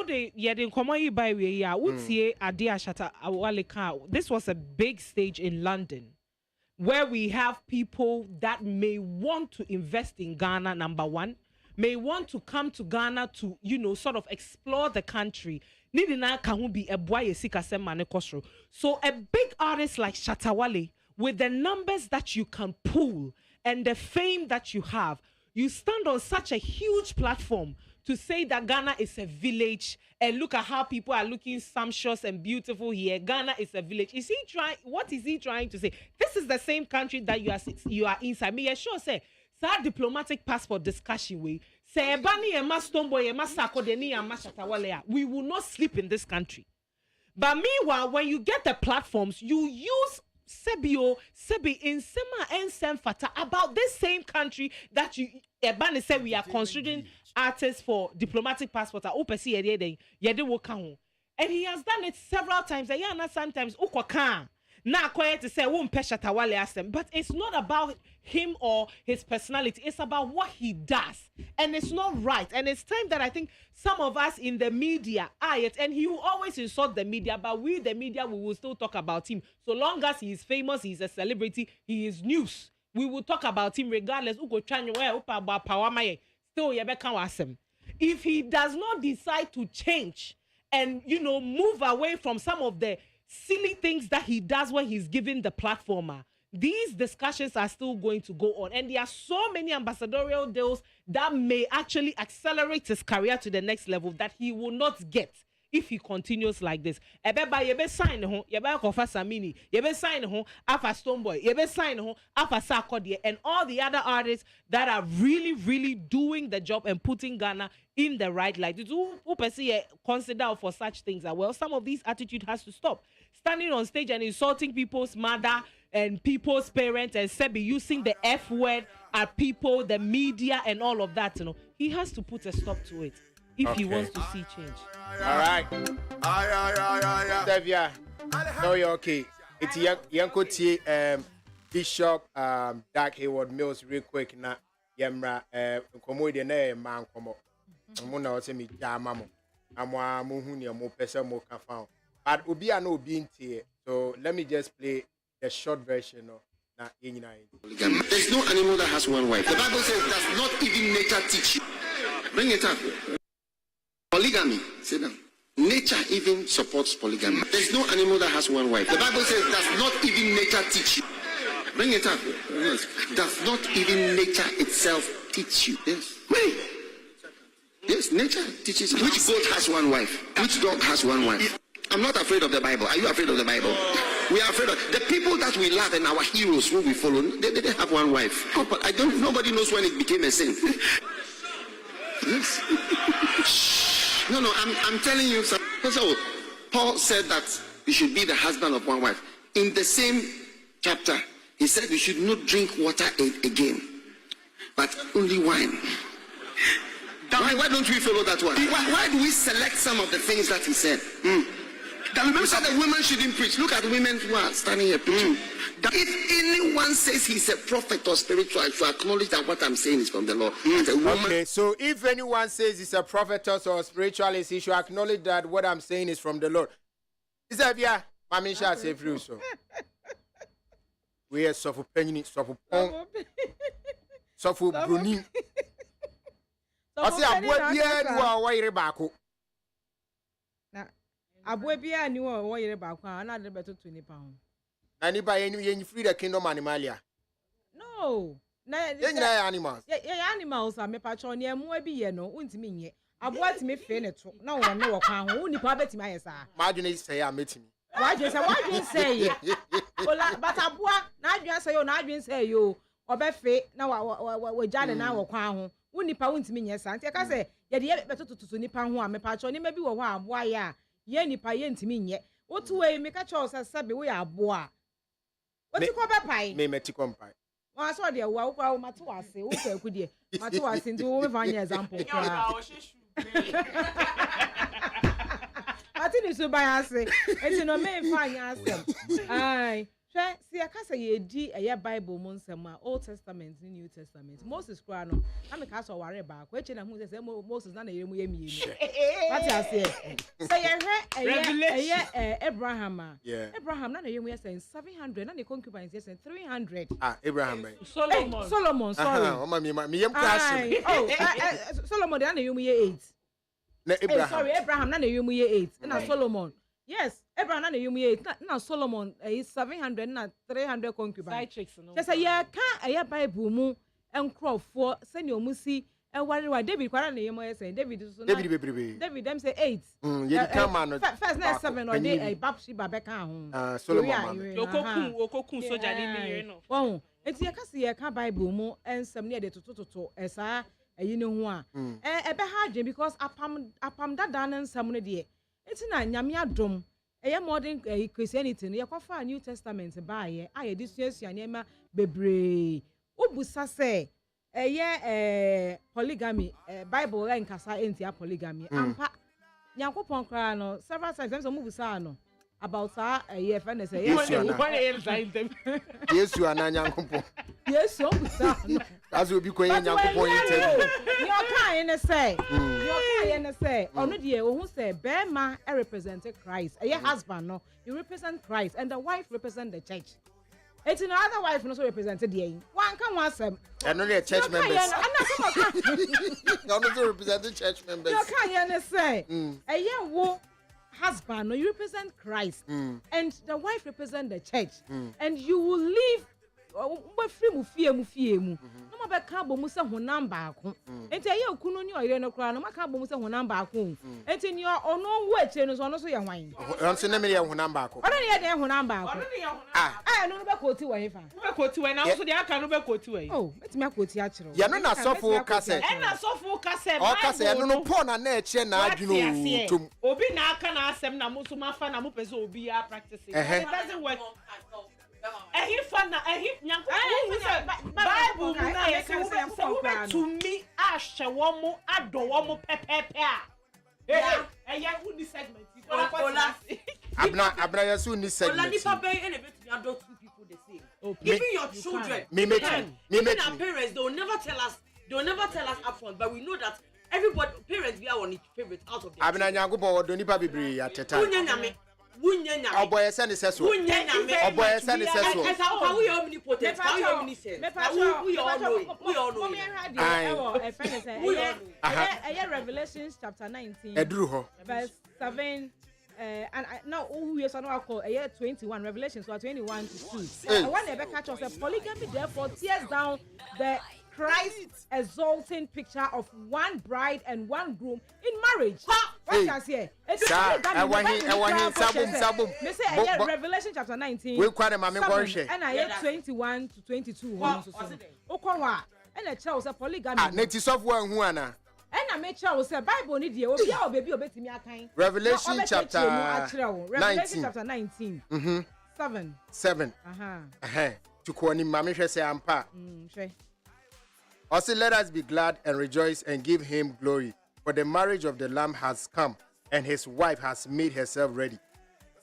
the Nkomo by we Adia Shatawale. This was a big stage in London where we have people that may want to invest in Ghana, number one, may want to come to Ghana to, sort of explore the country. So a big artist like Shatawale, with the numbers that you can pull and the fame that you have, you stand on such a huge platform to say that Ghana is a village and look at how people are looking sumptuous and beautiful here. Ghana is a village. What is he trying to say? This is the same country that you are inside. Me sure say, sa diplomatic passport discussion way. Say Ebani ema Stoneboy ema Sakodeni ema Shatawale. We will not sleep in this country. But meanwhile, when you get the platforms, you use Sebi in Sema and Semfata about this same country that you Ebani said we are considering artists for diplomatic passport. And he has done it several times. And sometimes now quiet to say but it's not about him or his personality. It's about what he does, and it's not right. And it's time that I think some of us in the media are it. And he will always insult the media, but we the media we will still talk about him. So long as he is famous, he is a celebrity, he is news. We will talk about him regardless. Still, if he does not decide to change and move away from some of the silly things that he does when he's given the platform, these discussions are still going to go on, and there are so many ambassadorial deals that may actually accelerate his career to the next level that he will not get if he continues like this. Ebeba yebe sign ho, yebe kofa Samini, yebe sign ho, afa Stoneboy, yebe sign ho, afa Sarkodie, and all the other artists that are really, really doing the job and putting Ghana in the right light. Do consider for such things as well. Some of these attitude has to stop. Standing on stage and insulting people's mother and people's parents and Sebi using the F word at people, the media, and all of that. He has to put a stop to it if he wants to see change. All right. Sevia, no, you're okay. It's Yanko Bishop Dark Hayward Mills real quick na Yamra Komodi na man komo. Muna ose mi jamamo. Amwa muhuni mo pesa mo kafa. But obi ano obi ntie. So let me just play the short version of na yenyina. There's no animal that has one wife. The Bible says does not even nature teach you. Bring it up. Polygamy. Sit down. Nature even supports polygamy. There's no animal that has one wife. The Bible says does not even nature teach you. Bring it up. Does not even nature itself teach you. Yes. Wait. Yes, nature teaches. Which goat has one wife? Which dog has one wife? I'm not afraid of the Bible. Are you afraid of the Bible? We are afraid of the people that we love and our heroes who we follow. They have one wife. Oh, but nobody knows when it became a sin. Yes. No, I'm telling you something. So, Paul said that you should be the husband of one wife. In the same chapter, he said you should not drink water again, but only wine. Why don't we follow that one? Why do we select some of the things that he said? Remember that the women shouldn't preach. Look at the women who are standing here preaching. If anyone says he's a prophet or spiritual, I should acknowledge that what I'm saying is from the Lord. Okay, so if anyone says he's a prophet or spiritualist, he should acknowledge that what I'm saying is from the Lord. Is that yeah? Mamisha say free so. We are Sofu Penny, Sofu Pong, Sofu Bruni. I say I bought here to our way back. Abuebia knew what you're about, another better 20 pounds. Anybody any free the kingdom animalia? No, animals. Yeah, animals are me patron near Moebi, no, won't mean ye. I bought me finish. No one know how only poverty my sir. Margin say I met me. Why you say but I bought not just say, not just say you or Befe now we're Jan now or Crown. Wouldn't you pound me, yes, Auntie? I say, yet better to Nippon who are me patron, maybe why ya. Ye ni pa ye ntimi nye otu we make a choice sabe we aboa oti ko be pai me meti ko mpai wa so de wa wo mate wase wo ka ku de mate wase nti wo me fa nya example kra ati ni so ban ase enti no me fa nya ase ai see I say ye di Bible mo nsem a Old Testament ni New Testament Moses kra no na me ka so ware ba ko eche na hu say Moses na yeremu ye mienu what you say ye hwe Abraham Abraham na yeremu ye say 700 na ne concubines ye say 300 Abraham Solomon sorry o ma me yem crash Solomon na yeremu ye 8 na Abraham sorry Abraham na yeremu ye 8 na Solomon. Yes, Abraham na yumi na Solomon is 700 na 300 concubines. Side chicks no. Just say ya ka Bible mu enkrofo send you musi ware David kwara na yemo say David so na David them say 8. You come man. First na 7 or dey Bathsheba beka ho. Solomon. Okokun soja ni mi no. Won, enti ya ka se ya ka Bible mu ensem na de tototo esa ayi ne ho a. Ebe ha adwen because apam dada na nsam no de it's na nyame adom modern Christianity no yakofa New Testament ba ye aye disuasua nema bebre obusa se polygamy Bible nkasa entia polygamy ampa nyankopon kra no several times so mubusa no about friend say Yesu ana nyankopon Yesu obusa no as we be kwen nyankopon interview your kind say onu de ohun say bema represent Christ husband no you represent Christ and the wife represent the church. It's no other wife no so represented there. One can one sem. And only a church members. You also represent the church members. You can't say. Wo husband no you represent Christ and the wife represent the church and you will live free mu fie mu no ma be ka bo mu se honam baako enti aye okunu ni oyire no kra no ma ka bo mu se honam baako enti ni ono wo ache no so ono so ye hwan onso na me ye honam baako ono ne ye de honam baako no be koti wo he fa be koti wo na so de aka no be koti wo oh metimi akoti a kire ya no na sofo kase na sofo kase o kase ya no pon na na eche na adwunu tum obi na aka na asem na mo so ma fa na mo pese obi ya practice it doesn't work ehi fana ehi nyanko Bible mu na ye say to me ahwe wo mo ado wo mo pepepe a ya who this segment Ola abna ya su ni segment Ola ni pa be e na betumi ado two people the same even your children me our parents they will never tell us upfront but we know that everybody parents we are on each favorite out of them abna nyango bo do nipa bibiri ya teta wunya nyame oboye se ne seso oboye se ne seso how you omnipotent how you omniscient we all know Revelation chapter 19 eduru ho verse 7 and now who is on our call 21 Revelation so 21 to 2 when they catch us polygamy therefore tears down the Christ exalting picture of one bride and one groom in marriage. What can say? Sabum. Me say Revelation chapter 19. We quite a mama worship. And I 21 to 22. Okwa and a child say polygamy. Neti software who ana. And I make sure say Bible need you obi a baby obetimi akan. Revelation chapter 19. 7. To kwani mama hwe say ampa. Also, let us be glad and rejoice and give him glory, for the marriage of the Lamb has come, and his wife has made herself ready.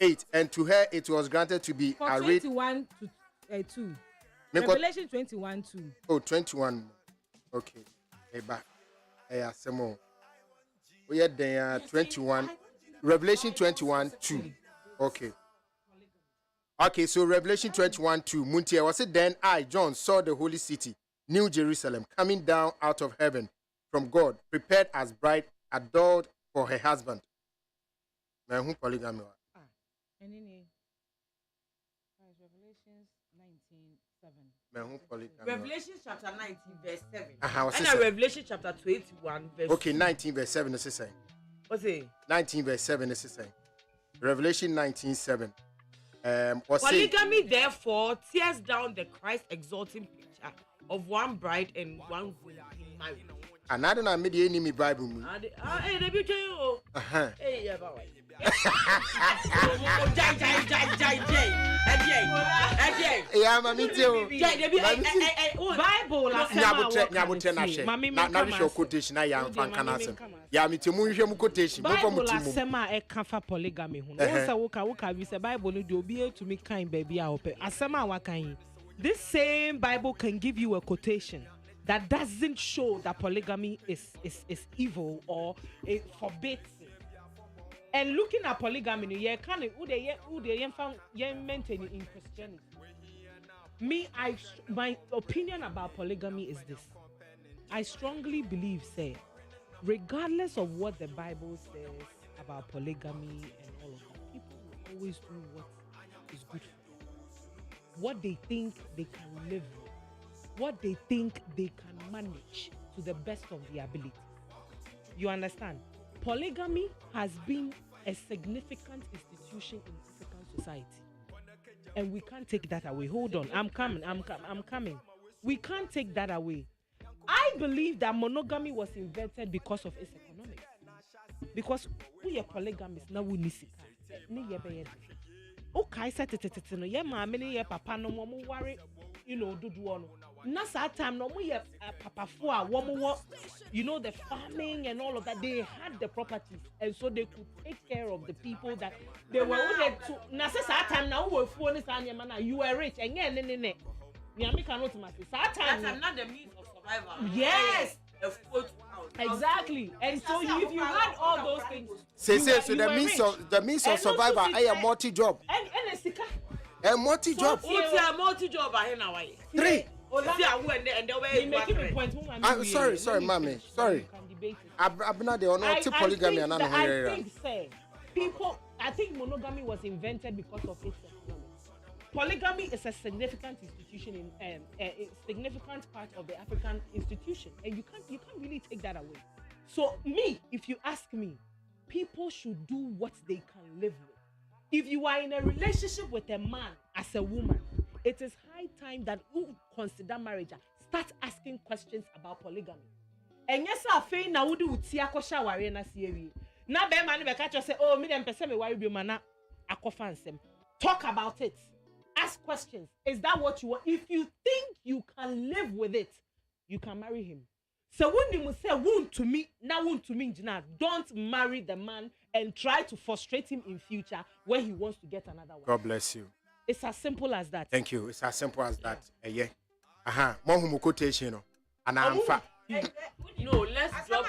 8. And to her it was granted to be a 21 to 2. Revelation 21 2. Oh, 21. Okay. Eba. Samo. We are there 21. Revelation 21 2. Okay. Okay, so Revelation 21 2. Muntia was it then I, John, saw the holy city, New Jerusalem, coming down out of heaven from God, prepared as bride adorned for her husband. Who polygamy? Revelation chapter 19 verse 7. And Revelation chapter 21 verse 2. Okay, 19 verse 7 is the same. What's it? 19 verse 7 is the same. Revelation 19 7. Polygamy therefore tears down the Christ exalting picture of one bride and one groom in marriage. And I don't know maybe any Bible. Hey, they be you. Hey, yeah, yeah, mommy too. Bible quotation I am fan canasem. Yeah, me too mu quotation. Bible asema e kan fa polygamy ho. Won say woka we say Bible no do obi to me kind baby a ope. Asema wa kan. This same Bible can give you a quotation that doesn't show that polygamy is evil or it forbids it. And looking at polygamy, you can maintain it in Christianity. My opinion about polygamy is this. I strongly believe, say, regardless of what the Bible says about polygamy and all of that, people will always do what is good for them. What they think they can live with, what they think they can manage to the best of their ability. You understand? Polygamy has been a significant institution in African society. And we can't take that away. Hold on, I'm coming. We can't take that away. I believe that monogamy was invented because of its economics. Because we are polygamists, now we need to okay, no yeah, mommy, yeah, papa, no more worry, you know, do one. Not that time, no more, papa, for the farming and all of that. They had the properties, and so they could take care of the people that they were ordered to. Now, that time, now we're phone is on your man, you are rich, and yeah, I'm not the means of survival. Yes. Exactly, and so if you had all those things, so the means of survival, I am multi-job. A multi-job. Multi-job. 3. Sorry, mommy. Sorry. I'm not the honor to polygamy and I think monogamy was invented because of its economics. polygamy is a significant institution in a significant part of the African institution, and you can't really take that away. So if you ask me, people should do what they can live with. If you are in a relationship with a man as a woman, it is high time that you consider marriage. Start asking questions about polygamy. And yes, I feel now would do tia kosha wari na siewi. Na be man be catch say, oh, me dem pese me wari bi mana akofansem. Talk about it. Ask questions. Is that what you want? If you think you can live with it, you can marry him. So when you say wound to me, don't marry the man and try to frustrate him in future when he wants to get another one. God bless you. It's as simple as that. Thank you. It's as simple as that. Yeah. More humu quotation. And I'm fat. No, let's drop.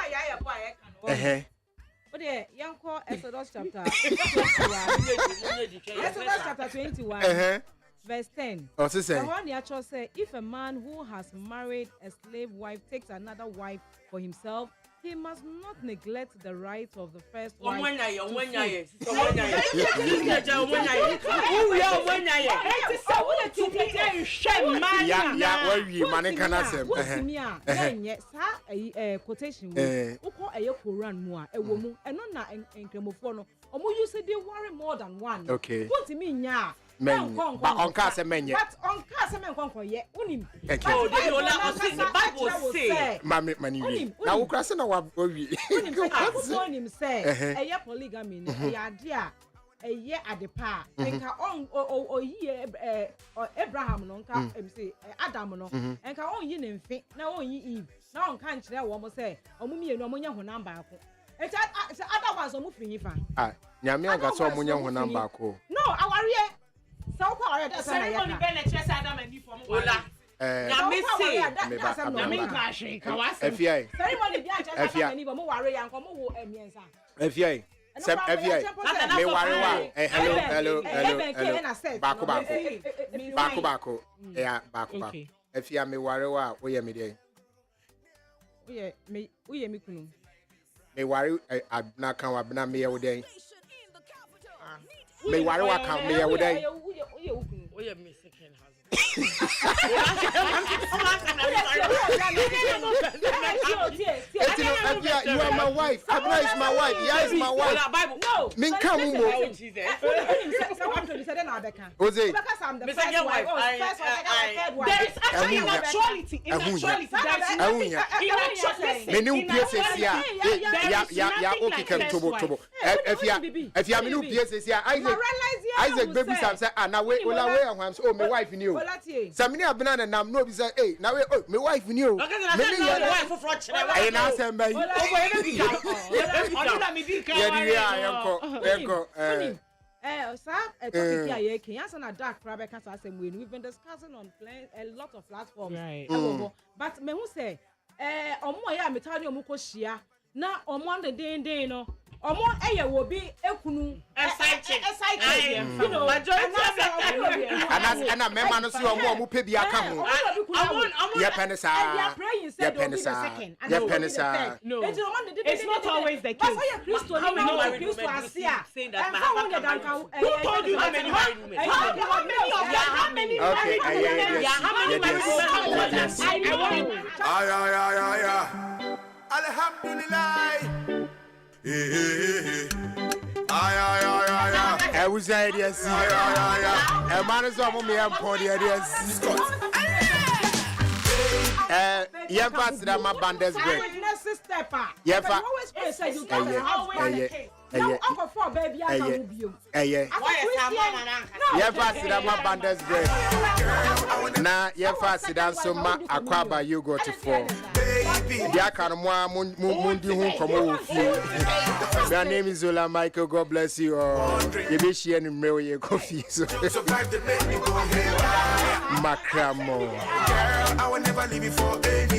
Okay, Yanko Exodus chapter 21. Exodus chapter 21. Verse 10. Oh, the one actually says, if a man who has married a slave wife takes another wife for himself, he must not neglect the right of the first wife. Okay. Men, but on cast men yet. But on cast men conquer yet. Unim. The Bible say, Mammy, now we're crossing our worry. Unim say, a year polygamy, a year, a year at the par. And on or year Abraham, no, say Adam, no, and can on yin and fit, now on ye Eve. Now on can't tell what say, or Mummy no money on number. It's other ones are moving if I. Yamia got some money on number. No, our year. So far, that's ceremony benefits Adam and you from Ola. Me worry what come me every day. You are my wife. Abna is my wife. Yeah, is my wife. No. Min come mo. Jose. There is actually naturality in naturality. Menu pieces here. Yeah, okay, come to. If you have new pieces here, Isaac baby Sam say, "Ah, now wait, oh, my wife knew." Samini abena na nam no be say, "Hey, now wait, oh, my wife knew." My wife for front. I na say me. We've been discussing on a lot of platforms. Right. But me who say, omo ya metani omo ko shia na omo the day no. Omo eye wo bi ekunu excited you know majority and a member no so omo pe bia ka ho ya penisa ya penisa no it's not always the case. How many Christo asia saying that who told you how many married women? How many okay Alhamdulillah. I was idea see. A man is on me upon the idea. Yeah, pass that my band's break. Yeah, yeah, pass that my band's break. Now, yeah, pass it down so much. Aquaba, you go to 4. Yeah, my name is OLA Michael. God bless you all. You be sharing in me your coffee. Macramo. Girl, I will never leave you for any.